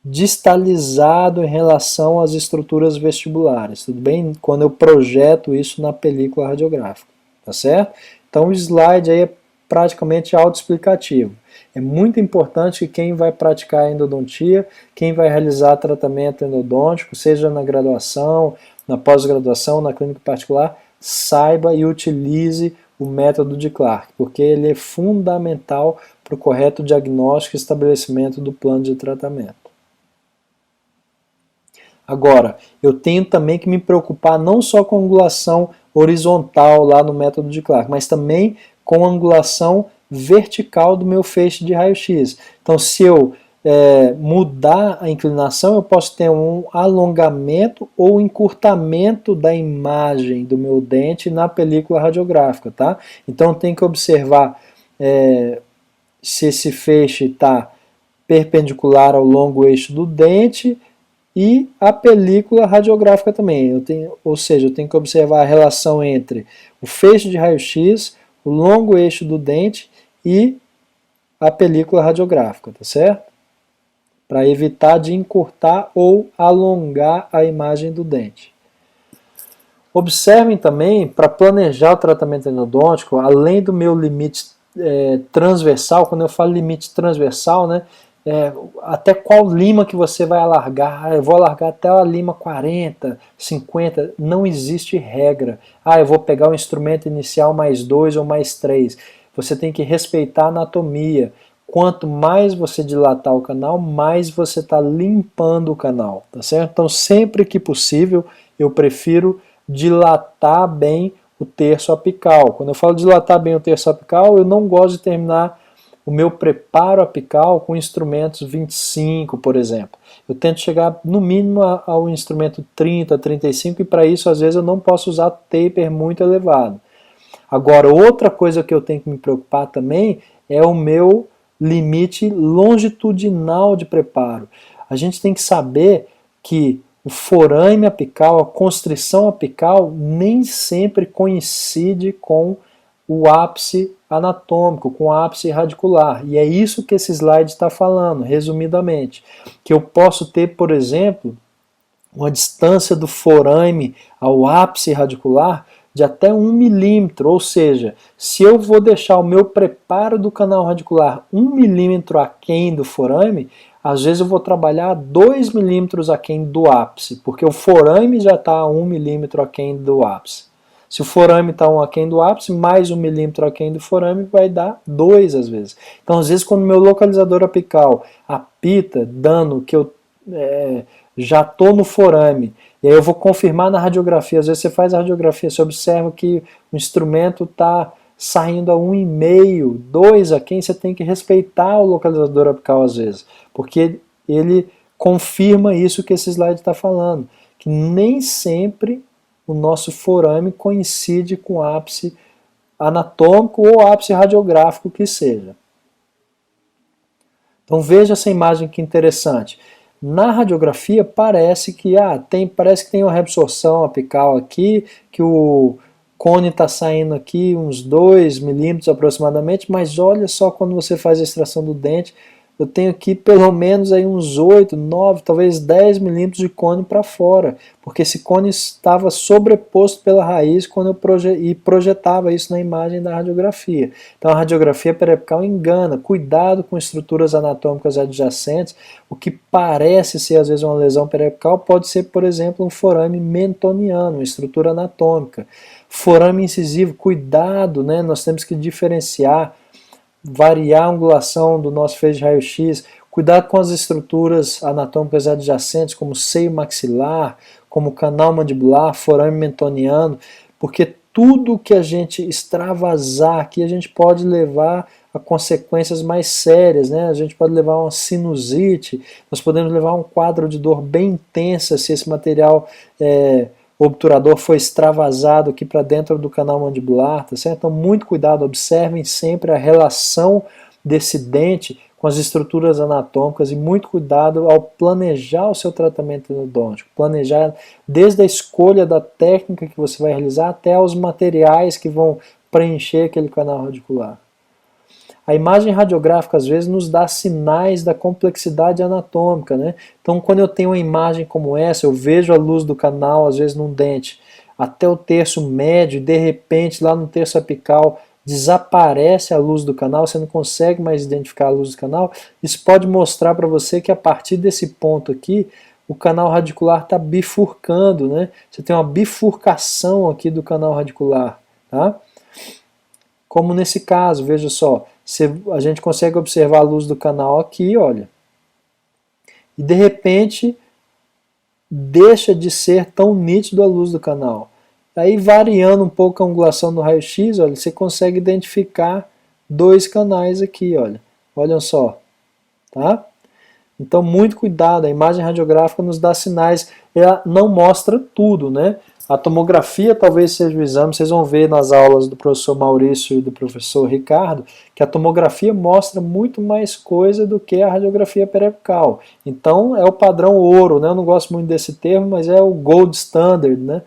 distalizado em relação às estruturas vestibulares, tudo bem? Quando eu projeto isso na película radiográfica, tá certo? Então o slide aí é praticamente autoexplicativo. É muito importante que quem vai praticar endodontia, quem vai realizar tratamento endodôntico, seja na graduação, na pós-graduação, na clínica particular, saiba e utilize o método de Clark, porque ele é fundamental para o correto diagnóstico e estabelecimento do plano de tratamento. Agora, eu tenho também que me preocupar não só com a angulação horizontal lá no método de Clark, mas também com a angulação vertical do meu feixe de raio-x. Então, se eu mudar a inclinação, eu posso ter um alongamento ou encurtamento da imagem do meu dente na película radiográfica, tá? Então, eu tenho que observar se esse feixe está perpendicular ao longo eixo do dente e a película radiográfica também. Ou seja, eu tenho que observar a relação entre o feixe de raio-x, o longo eixo do dente e a película radiográfica, tá certo? Para evitar de encurtar ou alongar a imagem do dente. Observem também, para planejar o tratamento endodôntico, além do meu limite transversal, quando eu falo limite transversal, né, até qual lima que você vai alargar. Eu vou alargar até a lima 40, 50, não existe regra. Eu vou pegar o instrumento inicial mais 2 ou mais 3. Você tem que respeitar a anatomia. Quanto mais você dilatar o canal, mais você está limpando o canal, tá certo? Então, sempre que possível, eu prefiro dilatar bem o terço apical. Quando eu falo dilatar bem o terço apical, eu não gosto de terminar o meu preparo apical com instrumentos 25, por exemplo. Eu tento chegar no mínimo ao instrumento 30, 35 e para isso às vezes eu não posso usar taper muito elevado. Agora, outra coisa que eu tenho que me preocupar também é o meu limite longitudinal de preparo. A gente tem que saber que o forame apical, a constrição apical, nem sempre coincide com o ápice anatômico, com o ápice radicular. E é isso que esse slide está falando, resumidamente. Que eu posso ter, por exemplo, uma distância do forame ao ápice radicular de até 1 milímetro, ou seja, se eu vou deixar o meu preparo do canal radicular 1 milímetro aquém do forame, às vezes eu vou trabalhar 2 milímetros aquém do ápice, porque o forame já está 1 milímetro aquém do ápice. Se o forame está aquém do ápice, mais 1 milímetro aquém do forame vai dar 2 às vezes. Então, às vezes, quando o meu localizador apical apita, dando que eu já estou no forame, e aí eu vou confirmar na radiografia. Às vezes você faz a radiografia, você observa que o instrumento está saindo a 1,5, 2 aquém, você tem que respeitar o localizador apical às vezes, porque ele confirma isso que esse slide está falando, que nem sempre o nosso forame coincide com o ápice anatômico ou ápice radiográfico que seja. Então veja essa imagem que interessante. Na radiografia parece que tem uma reabsorção apical aqui, que o cone está saindo aqui uns 2 milímetros aproximadamente, mas olha só quando você faz a extração do dente, eu tenho aqui pelo menos aí uns 8, 9, talvez 10 milímetros de cone para fora, porque esse cone estava sobreposto pela raiz quando eu projetava isso na imagem da radiografia. Então a radiografia periapical engana, cuidado com estruturas anatômicas adjacentes, o que parece ser às vezes uma lesão periapical pode ser, por exemplo, um forame mentoniano, uma estrutura anatômica. Forame incisivo, cuidado, né? Nós temos que diferenciar, variar a angulação do nosso feixe de raio-x, cuidado com as estruturas anatômicas adjacentes, como seio maxilar, como canal mandibular, forame mentoniano, porque tudo que a gente extravasar aqui, a gente pode levar a consequências mais sérias, né? A gente pode levar uma sinusite, nós podemos levar um quadro de dor bem intensa se esse material obturador foi extravasado aqui para dentro do canal mandibular, tá certo? Então, muito cuidado, observem sempre a relação desse dente com as estruturas anatômicas e muito cuidado ao planejar o seu tratamento endodôntico. Planejar desde a escolha da técnica que você vai realizar até os materiais que vão preencher aquele canal radicular. A imagem radiográfica às vezes nos dá sinais da complexidade anatômica, né? Então quando eu tenho uma imagem como essa, eu vejo a luz do canal, às vezes num dente, até o terço médio, e de repente lá no terço apical desaparece a luz do canal, você não consegue mais identificar a luz do canal, isso pode mostrar para você que a partir desse ponto aqui, o canal radicular está bifurcando, né? Você tem uma bifurcação aqui do canal radicular, tá? Como nesse caso, veja só, a gente consegue observar a luz do canal aqui, olha. E de repente, deixa de ser tão nítido a luz do canal. Aí, variando um pouco a angulação do raio-x, olha, você consegue identificar dois canais aqui, olha. Olha só, tá? Então, muito cuidado, a imagem radiográfica nos dá sinais, ela não mostra tudo, né? A tomografia talvez seja o exame, vocês vão ver nas aulas do professor Maurício e do professor Ricardo, que a tomografia mostra muito mais coisa do que a radiografia periapical. Então, é o padrão ouro, né? Eu não gosto muito desse termo, mas é o gold standard, né?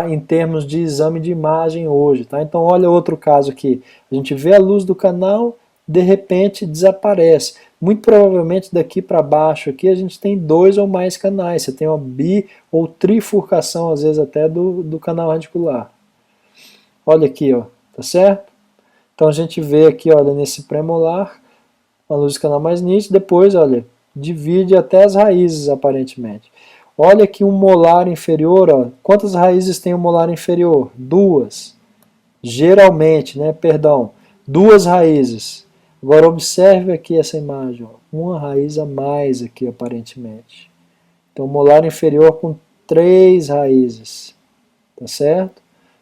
Em termos de exame de imagem hoje, tá? Então, olha outro caso aqui. A gente vê a luz do canal, de repente desaparece. Muito provavelmente daqui para baixo aqui a gente tem dois ou mais canais. Você tem uma bi ou trifurcação, às vezes até do canal radicular. Olha aqui, ó, tá certo? Então a gente vê aqui, olha, nesse premolar, a luz do canal mais nítida, depois, olha, divide até as raízes aparentemente. Olha aqui um molar inferior, ó. Quantas raízes tem o molar inferior? Duas. Geralmente, né, perdão, duas raízes. Agora observe aqui essa imagem, ó. Uma raiz a mais aqui aparentemente. Então molar inferior com três raízes, tá certo?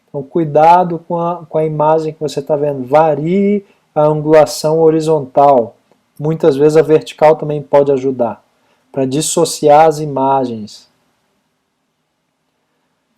Então cuidado com a imagem que você está vendo, varie a angulação horizontal. Muitas vezes a vertical também pode ajudar, para dissociar as imagens.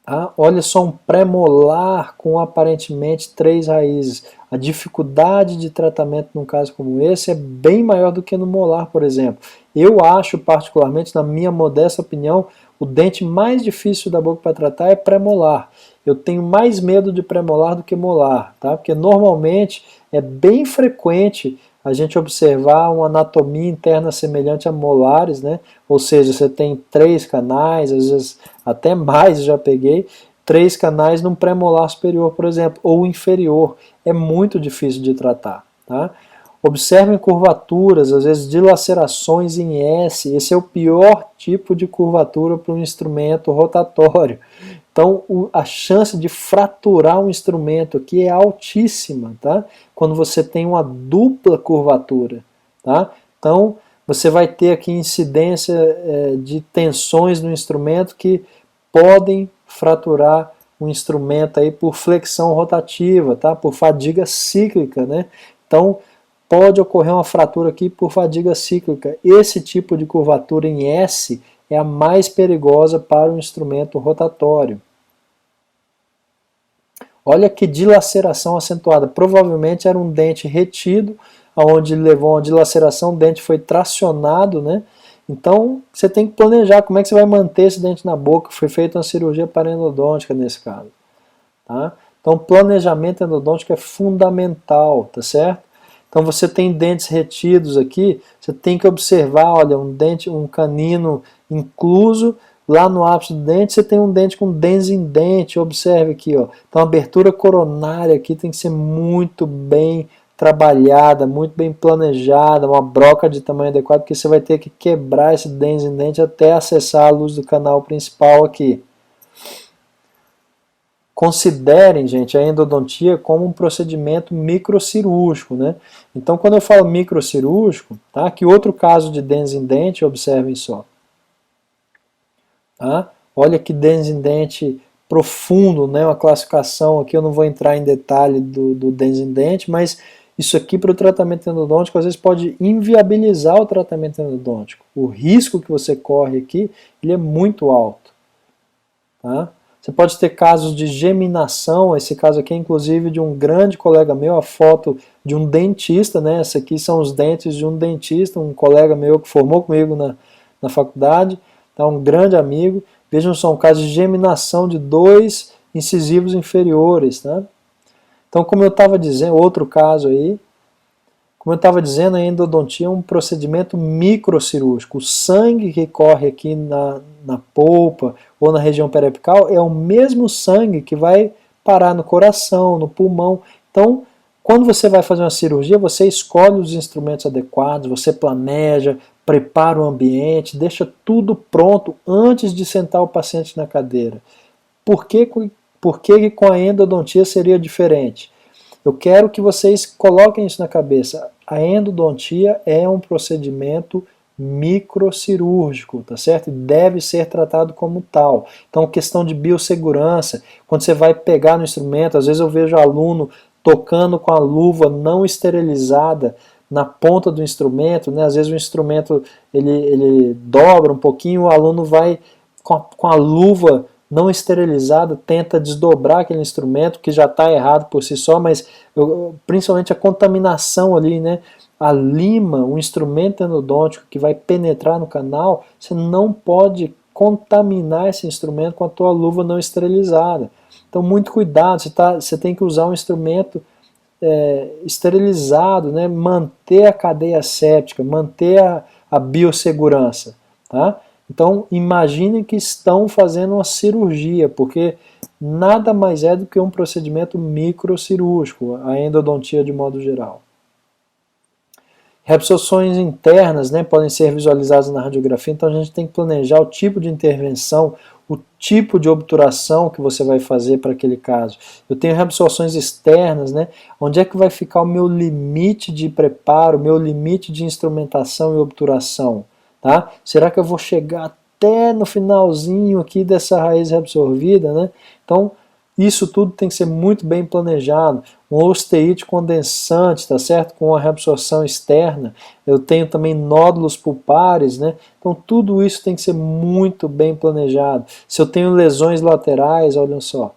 Ah, olha só um pré-molar com aparentemente três raízes. A dificuldade de tratamento num caso como esse é bem maior do que no molar, por exemplo. Eu acho, particularmente, na minha modesta opinião, o dente mais difícil da boca para tratar é pré-molar. Eu tenho mais medo de pré-molar do que molar, tá? Porque normalmente é bem frequente a gente observar uma anatomia interna semelhante a molares, né? Ou seja, você tem três canais, às vezes até mais, já peguei, três canais num pré-molar superior, por exemplo, ou inferior. É muito difícil de tratar, tá? Observem curvaturas, às vezes dilacerações em S. Esse é o pior tipo de curvatura para um instrumento rotatório. Então, a chance de fraturar um instrumento aqui é altíssima, tá? Quando você tem uma dupla curvatura, tá? Então, você vai ter aqui incidência de tensões no instrumento que podem fraturar um instrumento aí por flexão rotativa, tá? Por fadiga cíclica, né? Então, pode ocorrer uma fratura aqui por fadiga cíclica. Esse tipo de curvatura em S é a mais perigosa para o instrumento rotatório. Olha que dilaceração acentuada. Provavelmente era um dente retido, onde levou uma dilaceração, o dente foi tracionado, né? Então, você tem que planejar como é que você vai manter esse dente na boca. Foi feita uma cirurgia paraendodôntica nesse caso, tá? Então, planejamento endodôntico é fundamental, tá certo? Então, você tem dentes retidos aqui, você tem que observar, olha, um canino incluso. Lá no ápice do dente, você tem um dente com dentes em dente, observe aqui, ó. Então a abertura coronária aqui tem que ser muito bem trabalhada, muito bem planejada, uma broca de tamanho adequado, porque você vai ter que quebrar esse dente em dente até acessar a luz do canal principal aqui. Considerem, gente, a endodontia como um procedimento microcirúrgico, né? Então quando eu falo microcirúrgico, tá? Aqui outro caso de dentes em dente, observem só. Tá? Olha que dente em dente profundo, né? Uma classificação aqui, eu não vou entrar em detalhe do dente em dente, mas isso aqui para o tratamento endodôntico às vezes pode inviabilizar o tratamento endodôntico. O risco que você corre aqui, ele é muito alto. Tá? Você pode ter casos de geminação, esse caso aqui é inclusive de um grande colega meu, a foto de um dentista, né? Essa aqui são os dentes de um dentista, um colega meu que formou comigo na faculdade, tá? Um grande amigo. Vejam só, um caso de geminação de dois incisivos inferiores, tá? Então, como eu estava dizendo, outro caso aí, como eu estava dizendo, a endodontia é um procedimento microcirúrgico. O sangue que corre aqui na polpa ou na região periapical é o mesmo sangue que vai parar no coração, no pulmão. Então, quando você vai fazer uma cirurgia, você escolhe os instrumentos adequados, você planeja, prepara o ambiente, deixa tudo pronto antes de sentar o paciente na cadeira. Por que com a endodontia seria diferente? Eu quero que vocês coloquem isso na cabeça. A endodontia é um procedimento microcirúrgico, tá certo? E deve ser tratado como tal. Então, questão de biossegurança, quando você vai pegar no instrumento, às vezes eu vejo aluno tocando com a luva não esterilizada na ponta do instrumento, né? Às vezes o instrumento ele dobra um pouquinho, o aluno vai com a luva não esterilizada, tenta desdobrar aquele instrumento que já está errado por si só, mas principalmente a contaminação ali, né? A lima, o instrumento endodôntico que vai penetrar no canal, você não pode contaminar esse instrumento com a tua luva não esterilizada. Então, muito cuidado, você tem que usar um instrumento esterilizado, né? Manter a cadeia séptica, manter a biossegurança. Tá? Então, imaginem que estão fazendo uma cirurgia, porque nada mais é do que um procedimento microcirúrgico, a endodontia de modo geral. Reabsorções internas, né, podem ser visualizadas na radiografia, então a gente tem que planejar o tipo de intervenção, o tipo de obturação que você vai fazer para aquele caso. Eu tenho reabsorções externas, né, onde é que vai ficar o meu limite de preparo, o meu limite de instrumentação e obturação? Tá? Será que eu vou chegar até no finalzinho aqui dessa raiz reabsorvida, né? Então, isso tudo tem que ser muito bem planejado. Um osteite condensante, tá certo? Com a reabsorção externa. Eu tenho também nódulos pulpares, né? Então tudo isso tem que ser muito bem planejado. Se eu tenho lesões laterais, olha só,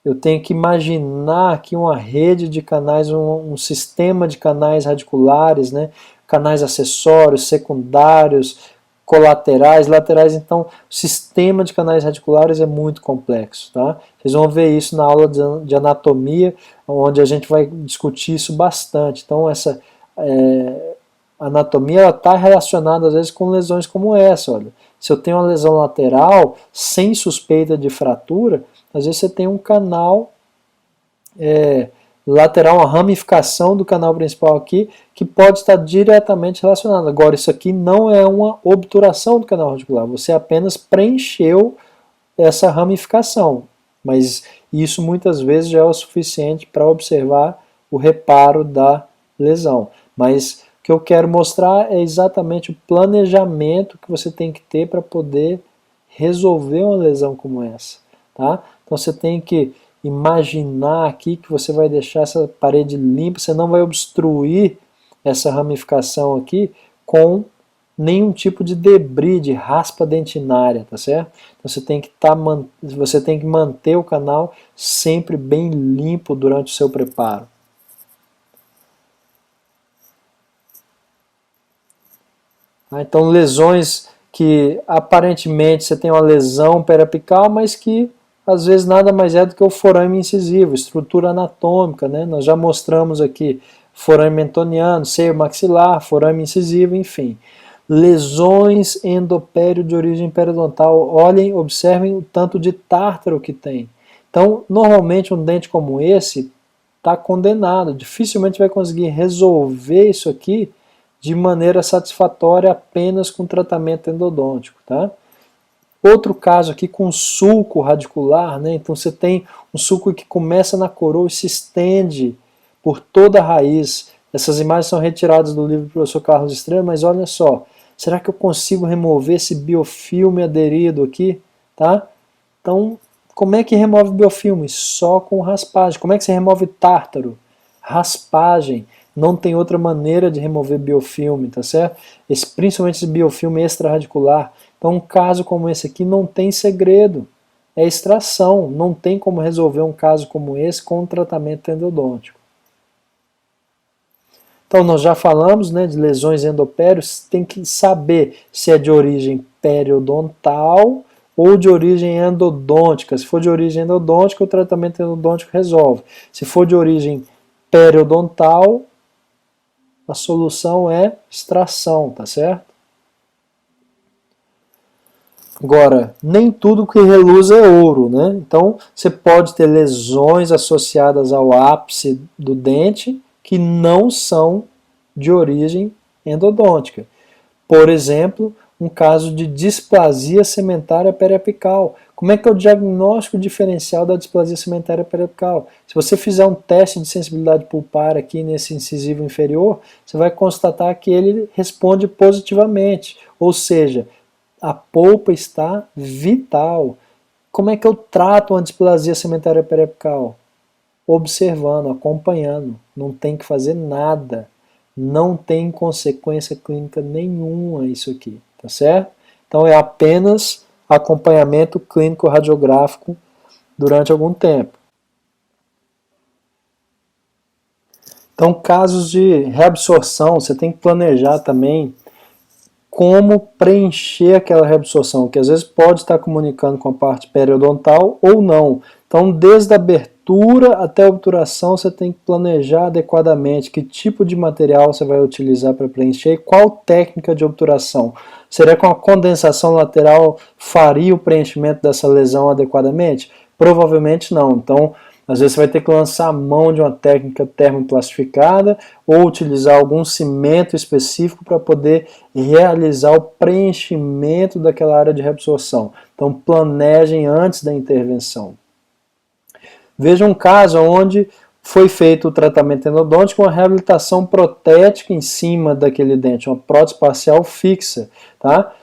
eu tenho que imaginar aqui uma rede de canais, um sistema de canais radiculares, né? Canais acessórios, secundários, colaterais, laterais. Então, o sistema de canais radiculares é muito complexo. Tá? Vocês vão ver isso na aula de anatomia, onde a gente vai discutir isso bastante. Então, essa anatomia está relacionada, às vezes, com lesões como essa. Olha. Se eu tenho uma lesão lateral, sem suspeita de fratura, às vezes você tem um canal lateral, uma ramificação do canal principal aqui, que pode estar diretamente relacionada. Agora, isso aqui não é uma obturação do canal radicular, você apenas preencheu essa ramificação, mas isso muitas vezes já é o suficiente para observar o reparo da lesão. Mas o que eu quero mostrar é exatamente o planejamento que você tem que ter para poder resolver uma lesão como essa. Tá? Então você tem que imaginar aqui que você vai deixar essa parede limpa, você não vai obstruir essa ramificação aqui com nenhum tipo de debris, de raspa dentinária, tá certo? Então você tem que manter o canal sempre bem limpo durante o seu preparo. Então lesões que aparentemente você tem uma lesão periapical, mas que às vezes nada mais é do que o forame incisivo, estrutura anatômica, né? Nós já mostramos aqui forame mentoniano, seio maxilar, forame incisivo, enfim. Lesões endopério de origem periodontal, olhem, observem o tanto de tártaro que tem. Então, normalmente um dente como esse está condenado, dificilmente vai conseguir resolver isso aqui de maneira satisfatória apenas com tratamento endodôntico, tá? Outro caso aqui com sulco radicular, né? Então você tem um sulco que começa na coroa e se estende por toda a raiz. Essas imagens são retiradas do livro do professor Carlos Estrela, mas olha só, será que eu consigo remover esse biofilme aderido aqui? Tá? Então, como é que remove biofilme? Só com raspagem. Como é que você remove tártaro? Raspagem. Não tem outra maneira de remover biofilme, tá certo? Principalmente esse biofilme extraradicular. Então, um caso como esse aqui não tem segredo, é extração, não tem como resolver um caso como esse com um tratamento endodôntico. Então, nós já falamos, né, de lesões endopérios, tem que saber se é de origem periodontal ou de origem endodôntica. Se for de origem endodôntica, o tratamento endodôntico resolve. Se for de origem periodontal, a solução é extração, tá certo? Agora, nem tudo que reluz é ouro, né? Então, você pode ter lesões associadas ao ápice do dente que não são de origem endodôntica. Por exemplo, um caso de displasia cementária periapical. Como é que é o diagnóstico diferencial da displasia cementária periapical? Se você fizer um teste de sensibilidade pulpar aqui nesse incisivo inferior, você vai constatar que ele responde positivamente, ou seja, a polpa está vital. Como é que eu trato uma displasia cementária periapical? Observando, acompanhando, não tem que fazer nada, não tem consequência clínica nenhuma isso aqui, tá certo? Então é apenas acompanhamento clínico radiográfico durante algum tempo. Então, casos de reabsorção, você tem que planejar também como preencher aquela reabsorção, que às vezes pode estar comunicando com a parte periodontal ou não. Então, desde a abertura até a obturação, você tem que planejar adequadamente que tipo de material você vai utilizar para preencher e qual técnica de obturação. Será que uma condensação lateral faria o preenchimento dessa lesão adequadamente? Provavelmente não. Então, às vezes você vai ter que lançar a mão de uma técnica termoplastificada ou utilizar algum cimento específico para poder realizar o preenchimento daquela área de reabsorção. Então planejem antes da intervenção. Veja um caso onde foi feito o tratamento endodôntico com uma reabilitação protética em cima daquele dente, uma prótese parcial fixa. Tá?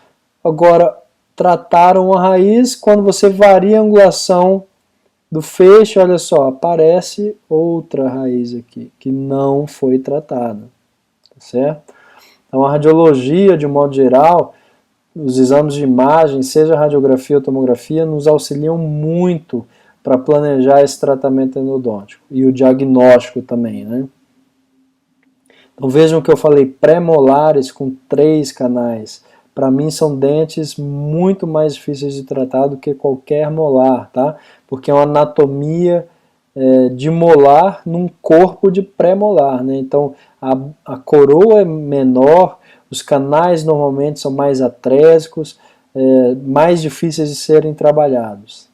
Agora, trataram a raiz, quando você varia a angulação do feixe, olha só, aparece outra raiz aqui, que não foi tratada, tá certo? Então a radiologia, de um modo geral, os exames de imagem, seja radiografia ou tomografia, nos auxiliam muito para planejar esse tratamento endodôntico, e o diagnóstico também, né? Então vejam que eu falei, pré-molares com 3 canais, para mim são dentes muito mais difíceis de tratar do que qualquer molar, tá? Porque é uma anatomia de molar num corpo de pré-molar, né? Então a coroa é menor, os canais normalmente são mais atrésicos, mais difíceis de serem trabalhados.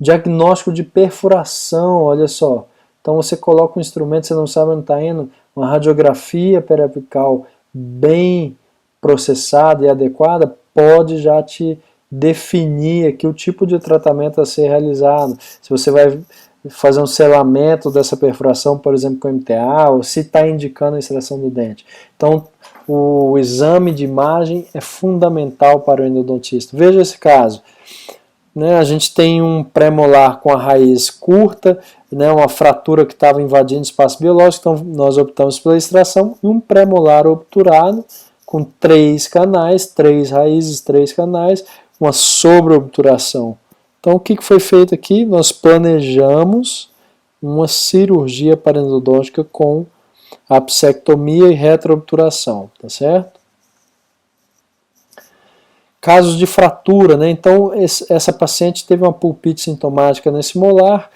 Diagnóstico de perfuração, olha só. Então você coloca um instrumento, você não sabe onde está indo, uma radiografia periapical bem processada e adequada, pode já te definir aqui o tipo de tratamento a ser realizado. Se você vai fazer um selamento dessa perfuração, por exemplo, com MTA, ou se está indicando a extração do dente. Então, o exame de imagem é fundamental para o endodontista. Veja esse caso. Né, a gente tem um pré-molar com a raiz curta, né, uma fratura que estava invadindo o espaço biológico, então nós optamos pela extração, e um pré-molar obturado, com 3 canais, 3 raízes, 3 canais, uma sobreobturação. Então o que foi feito aqui? Nós planejamos uma cirurgia parendodôntica com apsectomia e retroobturação, tá certo? Casos de fratura, né? Então essa paciente teve uma pulpite sintomática nesse molar,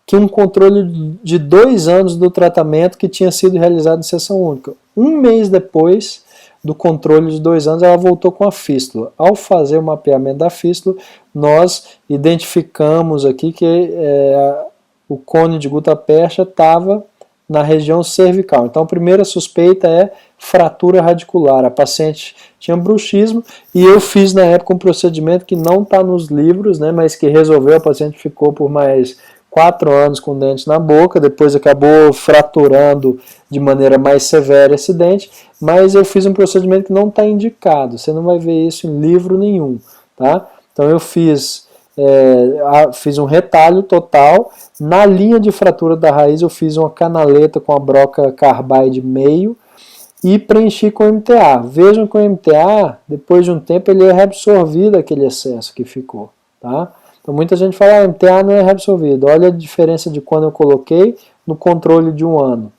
que um controle de 2 anos do tratamento que tinha sido realizado em sessão única. Um mês depois do controle de 2 anos, ela voltou com a fístula. Ao fazer o mapeamento da fístula, nós identificamos aqui que o cone de gutta-percha estava na região cervical. Então a primeira suspeita é fratura radicular. A paciente tinha bruxismo e eu fiz na época um procedimento que não está nos livros, né, mas que resolveu. A paciente ficou por mais 4 anos com dente na boca, depois acabou fraturando de maneira mais severa esse dente, mas eu fiz um procedimento que não está indicado, você não vai ver isso em livro nenhum, tá? Então eu fiz um retalho total, na linha de fratura da raiz eu fiz uma canaleta com a broca carbide meio e preenchi com MTA. Vejam que o MTA, depois de um tempo, ele é reabsorvido aquele excesso que ficou, tá? Então muita gente fala, MTA não é reabsorvido. Olha a diferença de quando eu coloquei no controle de 1 ano.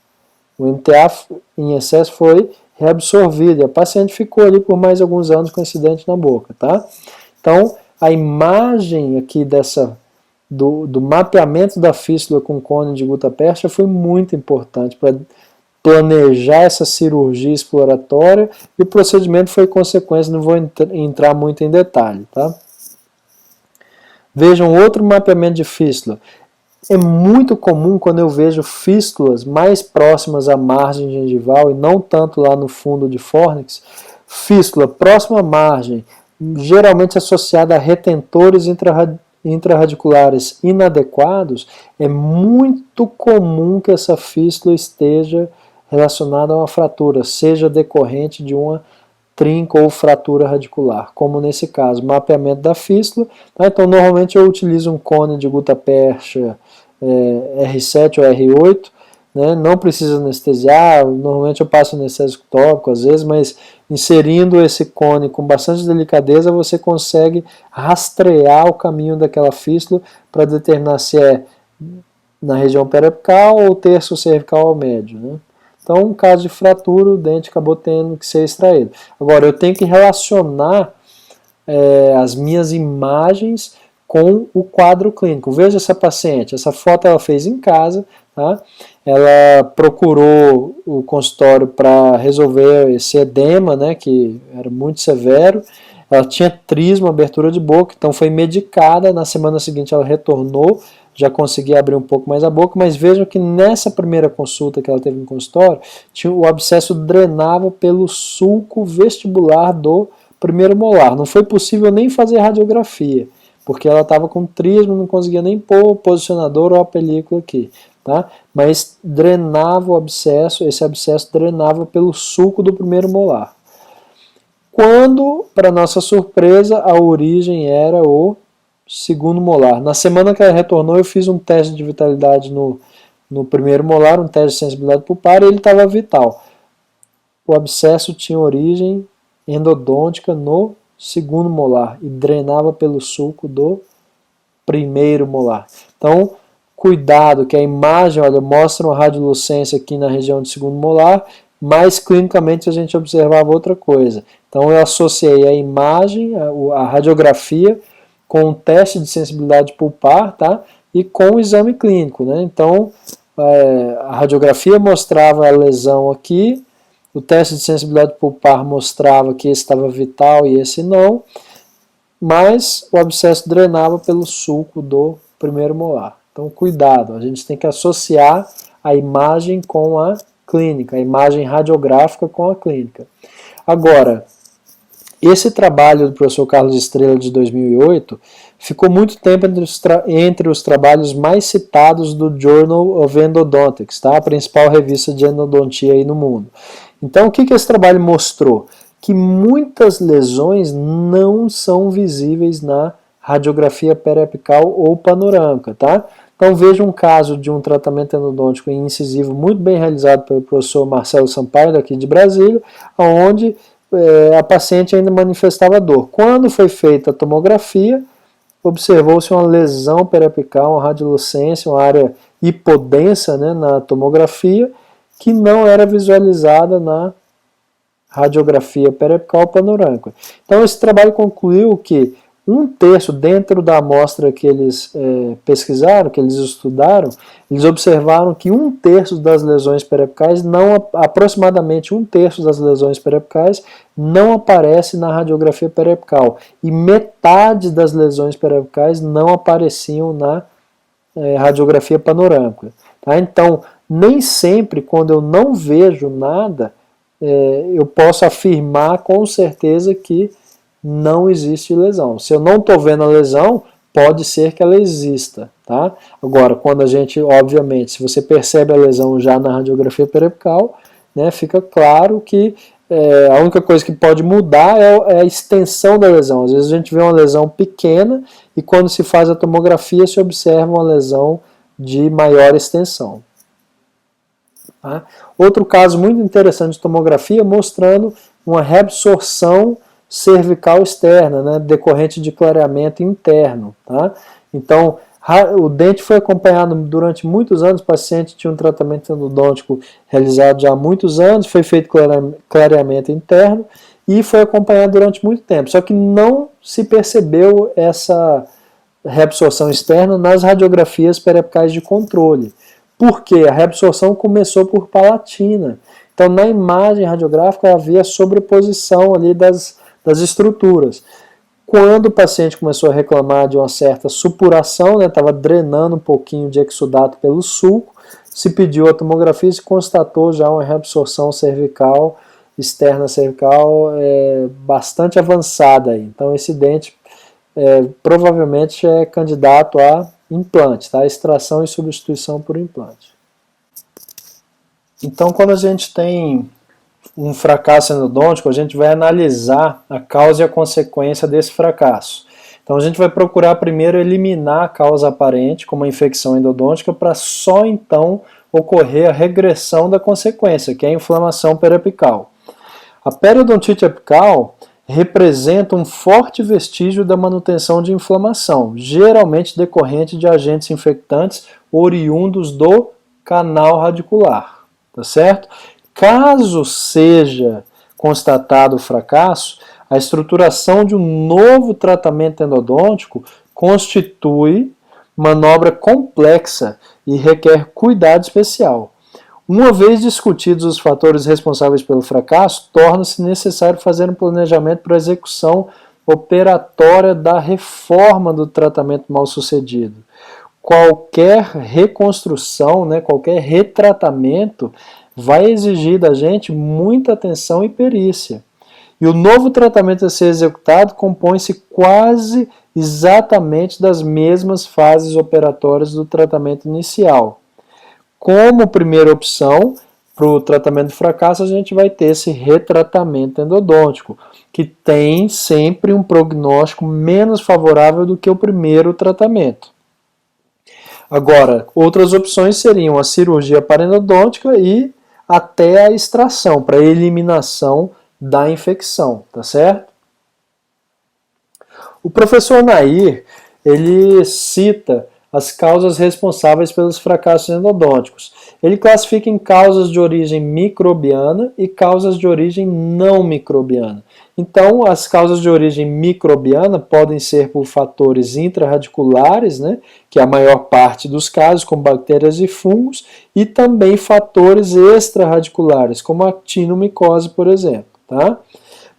O MTA em excesso foi reabsorvido e a paciente ficou ali por mais alguns anos com esse dente na boca, tá? Então a imagem aqui do mapeamento da fístula com cone de gutta-percha foi muito importante para planejar essa cirurgia exploratória, e o procedimento foi consequência, não vou entrar muito em detalhe, tá? Vejam outro mapeamento de fístula. É muito comum quando eu vejo fístulas mais próximas à margem gengival e não tanto lá no fundo de fórnix, fístula próxima à margem, geralmente associada a retentores intrarradiculares inadequados, é muito comum que essa fístula esteja relacionada a uma fratura, seja decorrente de uma trinca ou fratura radicular, como nesse caso, mapeamento da fístula. Tá? Então, normalmente eu utilizo um cone de gutta-percha R7 ou R8, né? Não precisa anestesiar, normalmente eu passo anestésico tópico às vezes, mas inserindo esse cone com bastante delicadeza, você consegue rastrear o caminho daquela fístula para determinar se é na região periapical ou terço cervical ao médio, né? Então, um caso de fratura, o dente acabou tendo que ser extraído. Agora, eu tenho que relacionar as minhas imagens com o quadro clínico. Veja essa paciente, essa foto ela fez em casa, tá? Ela procurou o consultório para resolver esse edema, né, que era muito severo. Ela tinha trismo, abertura de boca, então foi medicada. Na semana seguinte ela retornou, já conseguia abrir um pouco mais a boca, mas vejam que nessa primeira consulta que ela teve no consultório, o abscesso drenava pelo sulco vestibular do primeiro molar. Não foi possível nem fazer radiografia, porque ela estava com trismo, não conseguia nem pôr o posicionador ou a película aqui. Tá? Mas drenava o abscesso, esse abscesso drenava pelo sulco do primeiro molar. Quando, para nossa surpresa, a origem era o segundo molar. Na semana que ela retornou, eu fiz um teste de vitalidade no primeiro molar, um teste de sensibilidade pulpar, e ele estava vital. O abscesso tinha origem endodôntica no segundo molar e drenava pelo sulco do primeiro molar. Então, cuidado, que a imagem, olha, mostra uma radiolucência aqui na região do segundo molar, mas clinicamente a gente observava outra coisa. Então eu associei a imagem, a radiografia, com o teste de sensibilidade pulpar, tá? E com o exame clínico, né? Então a radiografia mostrava a lesão aqui, o teste de sensibilidade pulpar mostrava que esse estava vital e esse não, mas o abscesso drenava pelo sulco do primeiro molar. Então, cuidado, a gente tem que associar a imagem com a clínica, a imagem radiográfica com a clínica. Agora, esse trabalho do professor Carlos Estrela de 2008 ficou muito tempo entre os trabalhos mais citados do Journal of Endodontics, tá? A principal revista de endodontia aí no mundo. Então, o que esse trabalho mostrou? Que muitas lesões não são visíveis na radiografia periapical ou panorâmica, tá? Então veja um caso de um tratamento endodôntico incisivo muito bem realizado pelo professor Marcelo Sampaio, daqui de Brasília, onde a paciente ainda manifestava dor. Quando foi feita a tomografia, observou-se uma lesão periapical, uma radiolucência, uma área hipodensa, né, na tomografia, que não era visualizada na radiografia periapical panorâmica. Então esse trabalho concluiu que um terço dentro da amostra que eles pesquisaram, que eles estudaram, eles observaram que um terço das lesões periapicais, aproximadamente um terço das lesões periapicais não aparece na radiografia periapical e metade das lesões periapicais não apareciam na radiografia panorâmica. Tá? Então, nem sempre quando eu não vejo nada, eu posso afirmar com certeza que não existe lesão. Se eu não estou vendo a lesão, pode ser que ela exista, tá? Agora, quando a gente, obviamente, se você percebe a lesão já na radiografia periapical, né, fica claro que a única coisa que pode mudar é a extensão da lesão. Às vezes a gente vê uma lesão pequena e quando se faz a tomografia se observa uma lesão de maior extensão. Tá? Outro caso muito interessante de tomografia mostrando uma reabsorção cervical externa, né, decorrente de clareamento interno. Tá? Então, o dente foi acompanhado durante muitos anos, o paciente tinha um tratamento endodôntico realizado já há muitos anos, foi feito clareamento interno e foi acompanhado durante muito tempo. Só que não se percebeu essa reabsorção externa nas radiografias periapicais de controle. Por quê? A reabsorção começou por palatina. Então, na imagem radiográfica havia sobreposição ali das estruturas. Quando o paciente começou a reclamar de uma certa supuração, estava drenando um pouquinho de exudato pelo sulco, se pediu a tomografia e se constatou já uma reabsorção cervical externa cervical bastante avançada aí. Então esse dente provavelmente é candidato a implante, tá? Extração e substituição por implante. Então quando a gente tem um fracasso endodôntico, a gente vai analisar a causa e a consequência desse fracasso. Então a gente vai procurar primeiro eliminar a causa aparente, como a infecção endodôntica, para só então ocorrer a regressão da consequência, que é a inflamação periapical. A periodontite apical representa um forte vestígio da manutenção de inflamação, geralmente decorrente de agentes infectantes oriundos do canal radicular, tá certo? Caso seja constatado o fracasso, a estruturação de um novo tratamento endodôntico constitui manobra complexa e requer cuidado especial. Uma vez discutidos os fatores responsáveis pelo fracasso, torna-se necessário fazer um planejamento para a execução operatória da reforma do tratamento mal sucedido. Qualquer reconstrução, qualquer retratamento vai exigir da gente muita atenção e perícia. E o novo tratamento a ser executado compõe-se quase exatamente das mesmas fases operatórias do tratamento inicial. Como primeira opção, para o tratamento do fracasso, a gente vai ter esse retratamento endodôntico, que tem sempre um prognóstico menos favorável do que o primeiro tratamento. Agora, outras opções seriam a cirurgia parendodôntica e até a extração, para eliminação da infecção, tá certo? O professor Nair, ele cita as causas responsáveis pelos fracassos endodônticos. Ele classifica em causas de origem microbiana e causas de origem não microbiana. Então, as causas de origem microbiana podem ser por fatores intrarradiculares, que é a maior parte dos casos, como bactérias e fungos, e também fatores extrarradiculares, como a actinomicose, por exemplo. Tá?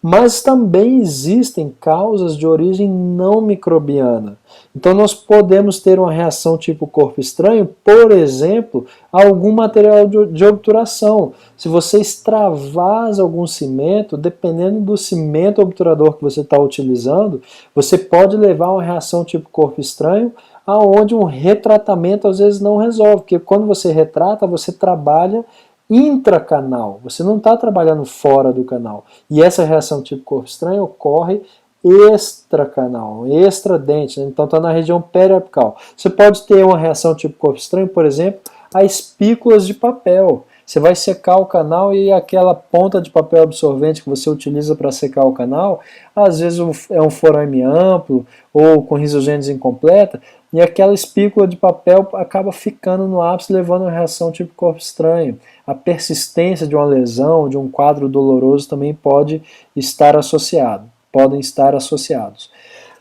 Mas também existem causas de origem não microbiana. Então nós podemos ter uma reação tipo corpo estranho, por exemplo, a algum material de obturação. Se você extravasa algum cimento, dependendo do cimento obturador que você está utilizando, você pode levar a uma reação tipo corpo estranho, aonde um retratamento às vezes não resolve, porque quando você retrata, você trabalha intracanal, você não está trabalhando fora do canal. E essa reação tipo corpo estranho ocorre extracanal, extradente, então está na região periapical. Você pode ter uma reação tipo corpo estranho, por exemplo, a espículas de papel. Você vai secar o canal e aquela ponta de papel absorvente que você utiliza para secar o canal, às vezes é um forame amplo ou com risogênese incompleta, e aquela espícula de papel acaba ficando no ápice, levando a uma reação tipo corpo estranho. A persistência de uma lesão, de um quadro doloroso também pode estar associado, podem estar associados.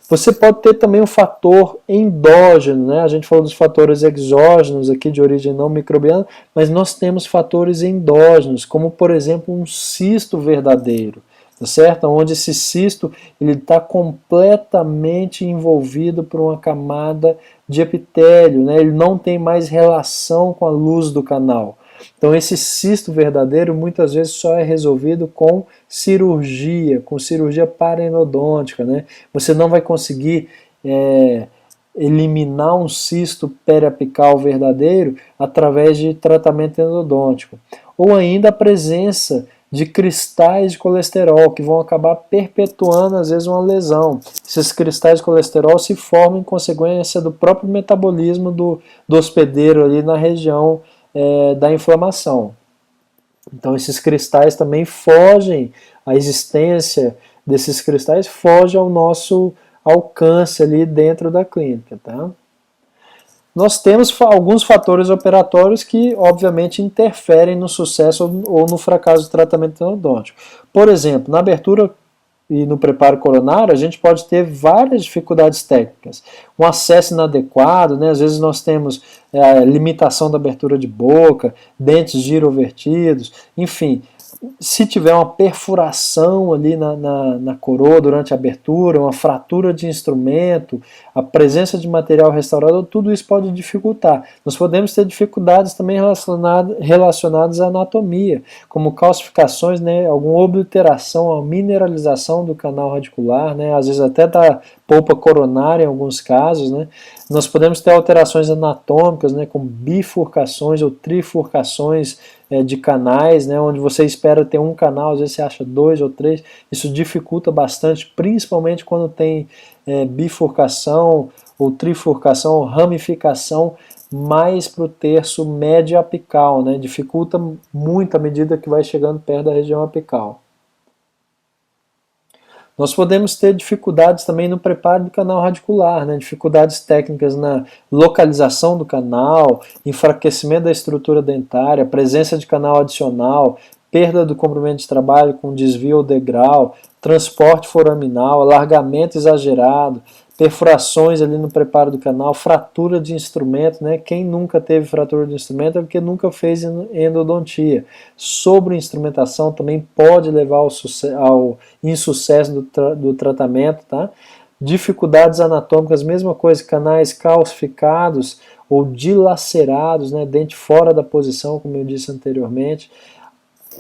Você pode ter também um fator endógeno, A gente falou dos fatores exógenos aqui de origem não microbiana, mas nós temos fatores endógenos, como por exemplo um cisto verdadeiro, tá certo? Onde esse cisto ele está completamente envolvido por uma camada de epitélio, Ele não tem mais relação com a luz do canal. Então esse cisto verdadeiro muitas vezes só é resolvido com cirurgia parendodôntica, Você não vai conseguir eliminar um cisto periapical verdadeiro através de tratamento endodôntico. Ou ainda a presença de cristais de colesterol que vão acabar perpetuando às vezes uma lesão. Esses cristais de colesterol se formam em consequência do próprio metabolismo do hospedeiro ali na região da inflamação. Então esses cristais também fogem, a existência desses cristais foge ao nosso alcance ali dentro da clínica. Tá? Nós temos alguns fatores operatórios que obviamente interferem no sucesso ou no fracasso do tratamento endodôntico. Por exemplo, na abertura e no preparo coronário, a gente pode ter várias dificuldades técnicas. Um acesso inadequado, às vezes nós temos limitação da abertura de boca, dentes girovertidos, enfim, Se tiver uma perfuração ali na coroa durante a abertura, uma fratura de instrumento, a presença de material restaurador, tudo isso pode dificultar. Nós podemos ter dificuldades também relacionadas à anatomia, como calcificações, né, alguma obliteração, a mineralização do canal radicular, né, às vezes até da polpa coronária em alguns casos, né. Nós podemos ter alterações anatômicas, né, como bifurcações ou trifurcações de canais, né, onde você espera ter um canal, às vezes você acha 2 ou 3, isso dificulta bastante, principalmente quando tem bifurcação ou trifurcação ou ramificação mais para o terço médio apical, né, dificulta muito à medida que vai chegando perto da região apical. Nós podemos ter dificuldades também no preparo do canal radicular, né? Dificuldades técnicas na localização do canal, enfraquecimento da estrutura dentária, presença de canal adicional, perda do comprimento de trabalho com desvio ou degrau, transporte foraminal, alargamento exagerado, perfurações ali no preparo do canal, fratura de instrumento, né? Quem nunca teve fratura de instrumento é porque nunca fez endodontia. Sobreinstrumentação também pode levar ao insucesso do tratamento, tá? Dificuldades anatômicas, mesma coisa, canais calcificados ou dilacerados, né? Dente fora da posição, como eu disse anteriormente.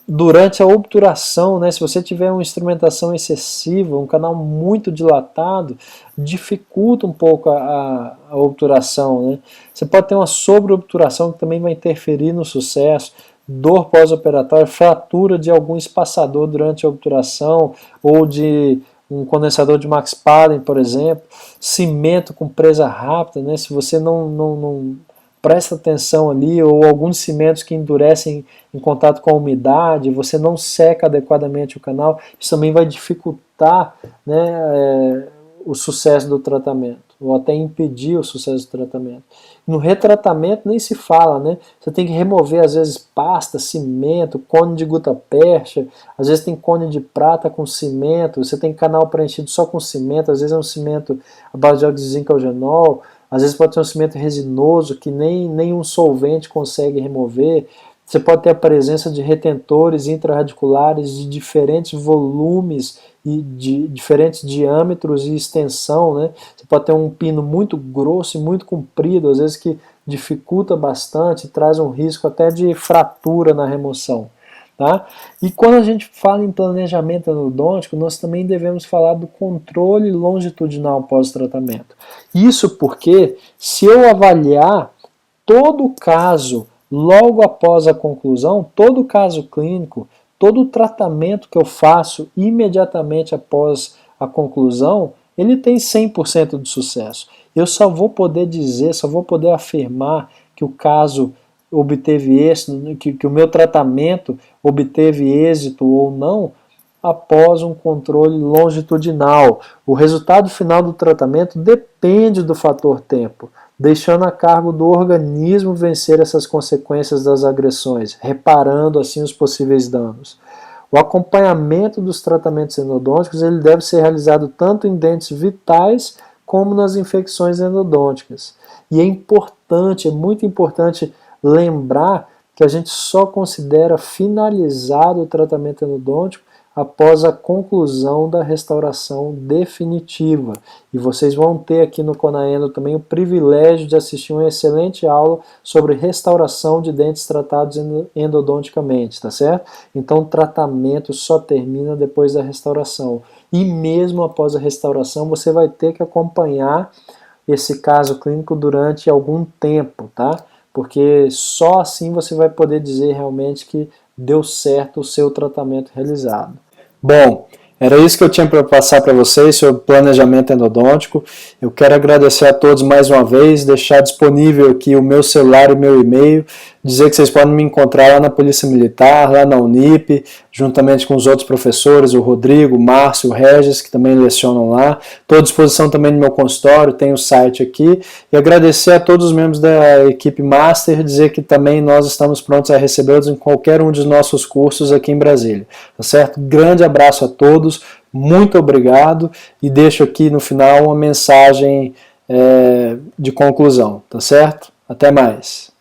Durante a obturação, né, se você tiver uma instrumentação excessiva, um canal muito dilatado, dificulta um pouco a obturação. Né? Você pode ter uma sobreobturação que também vai interferir no sucesso, dor pós-operatória, fratura de algum espaçador durante a obturação, ou de um condensador de Max Palen, por exemplo, cimento com presa rápida, né? Se você não presta atenção ali, ou alguns cimentos que endurecem em contato com a umidade, você não seca adequadamente o canal, isso também vai dificultar, né, o sucesso do tratamento, ou até impedir o sucesso do tratamento. No retratamento nem se fala, né? Você tem que remover às vezes pasta, cimento, cone de gutta-percha, às vezes tem cone de prata com cimento, você tem canal preenchido só com cimento, às vezes é um cimento à base de óxido de zinco eugenol, às vezes pode ter um cimento resinoso que nem um solvente consegue remover. Você pode ter a presença de retentores intrarradiculares de diferentes volumes e de diferentes diâmetros e extensão, né? Você pode ter um pino muito grosso e muito comprido, às vezes que dificulta bastante, traz um risco até de fratura na remoção. Tá? E quando a gente fala em planejamento endodôntico, nós também devemos falar do controle longitudinal pós-tratamento. Isso porque, se eu avaliar todo o caso logo após a conclusão, todo o caso clínico, todo o tratamento que eu faço imediatamente após a conclusão, ele tem 100% de sucesso. Eu só vou poder dizer, só vou poder afirmar que o caso obteve êxito, que o meu tratamento obteve êxito ou não, após um controle longitudinal. O resultado final do tratamento depende do fator tempo, deixando a cargo do organismo vencer essas consequências das agressões, reparando assim os possíveis danos. O acompanhamento dos tratamentos endodônticos ele deve ser realizado tanto em dentes vitais como nas infecções endodônticas. E é importante, é muito importante lembrar que a gente só considera finalizado o tratamento endodôntico após a conclusão da restauração definitiva. E vocês vão ter aqui no Conaendo também o privilégio de assistir uma excelente aula sobre restauração de dentes tratados endodonticamente, tá certo? Então o tratamento só termina depois da restauração. E mesmo após a restauração, você vai ter que acompanhar esse caso clínico durante algum tempo, tá? Porque só assim você vai poder dizer realmente que deu certo o seu tratamento realizado. Bom, era isso que eu tinha para passar para vocês sobre planejamento endodôntico. Eu quero agradecer a todos mais uma vez, deixar disponível aqui o meu celular e o meu e-mail, dizer que vocês podem me encontrar lá na Polícia Militar, lá na Unip, juntamente com os outros professores, o Rodrigo, o Márcio, o Regis, que também lecionam lá. Estou à disposição também no meu consultório, tem o site aqui. E agradecer a todos os membros da equipe Master, dizer que também nós estamos prontos a recebê-los em qualquer um dos nossos cursos aqui em Brasília. Tá certo? Grande abraço a todos, muito obrigado e deixo aqui no final uma mensagem de conclusão, tá certo? Até mais.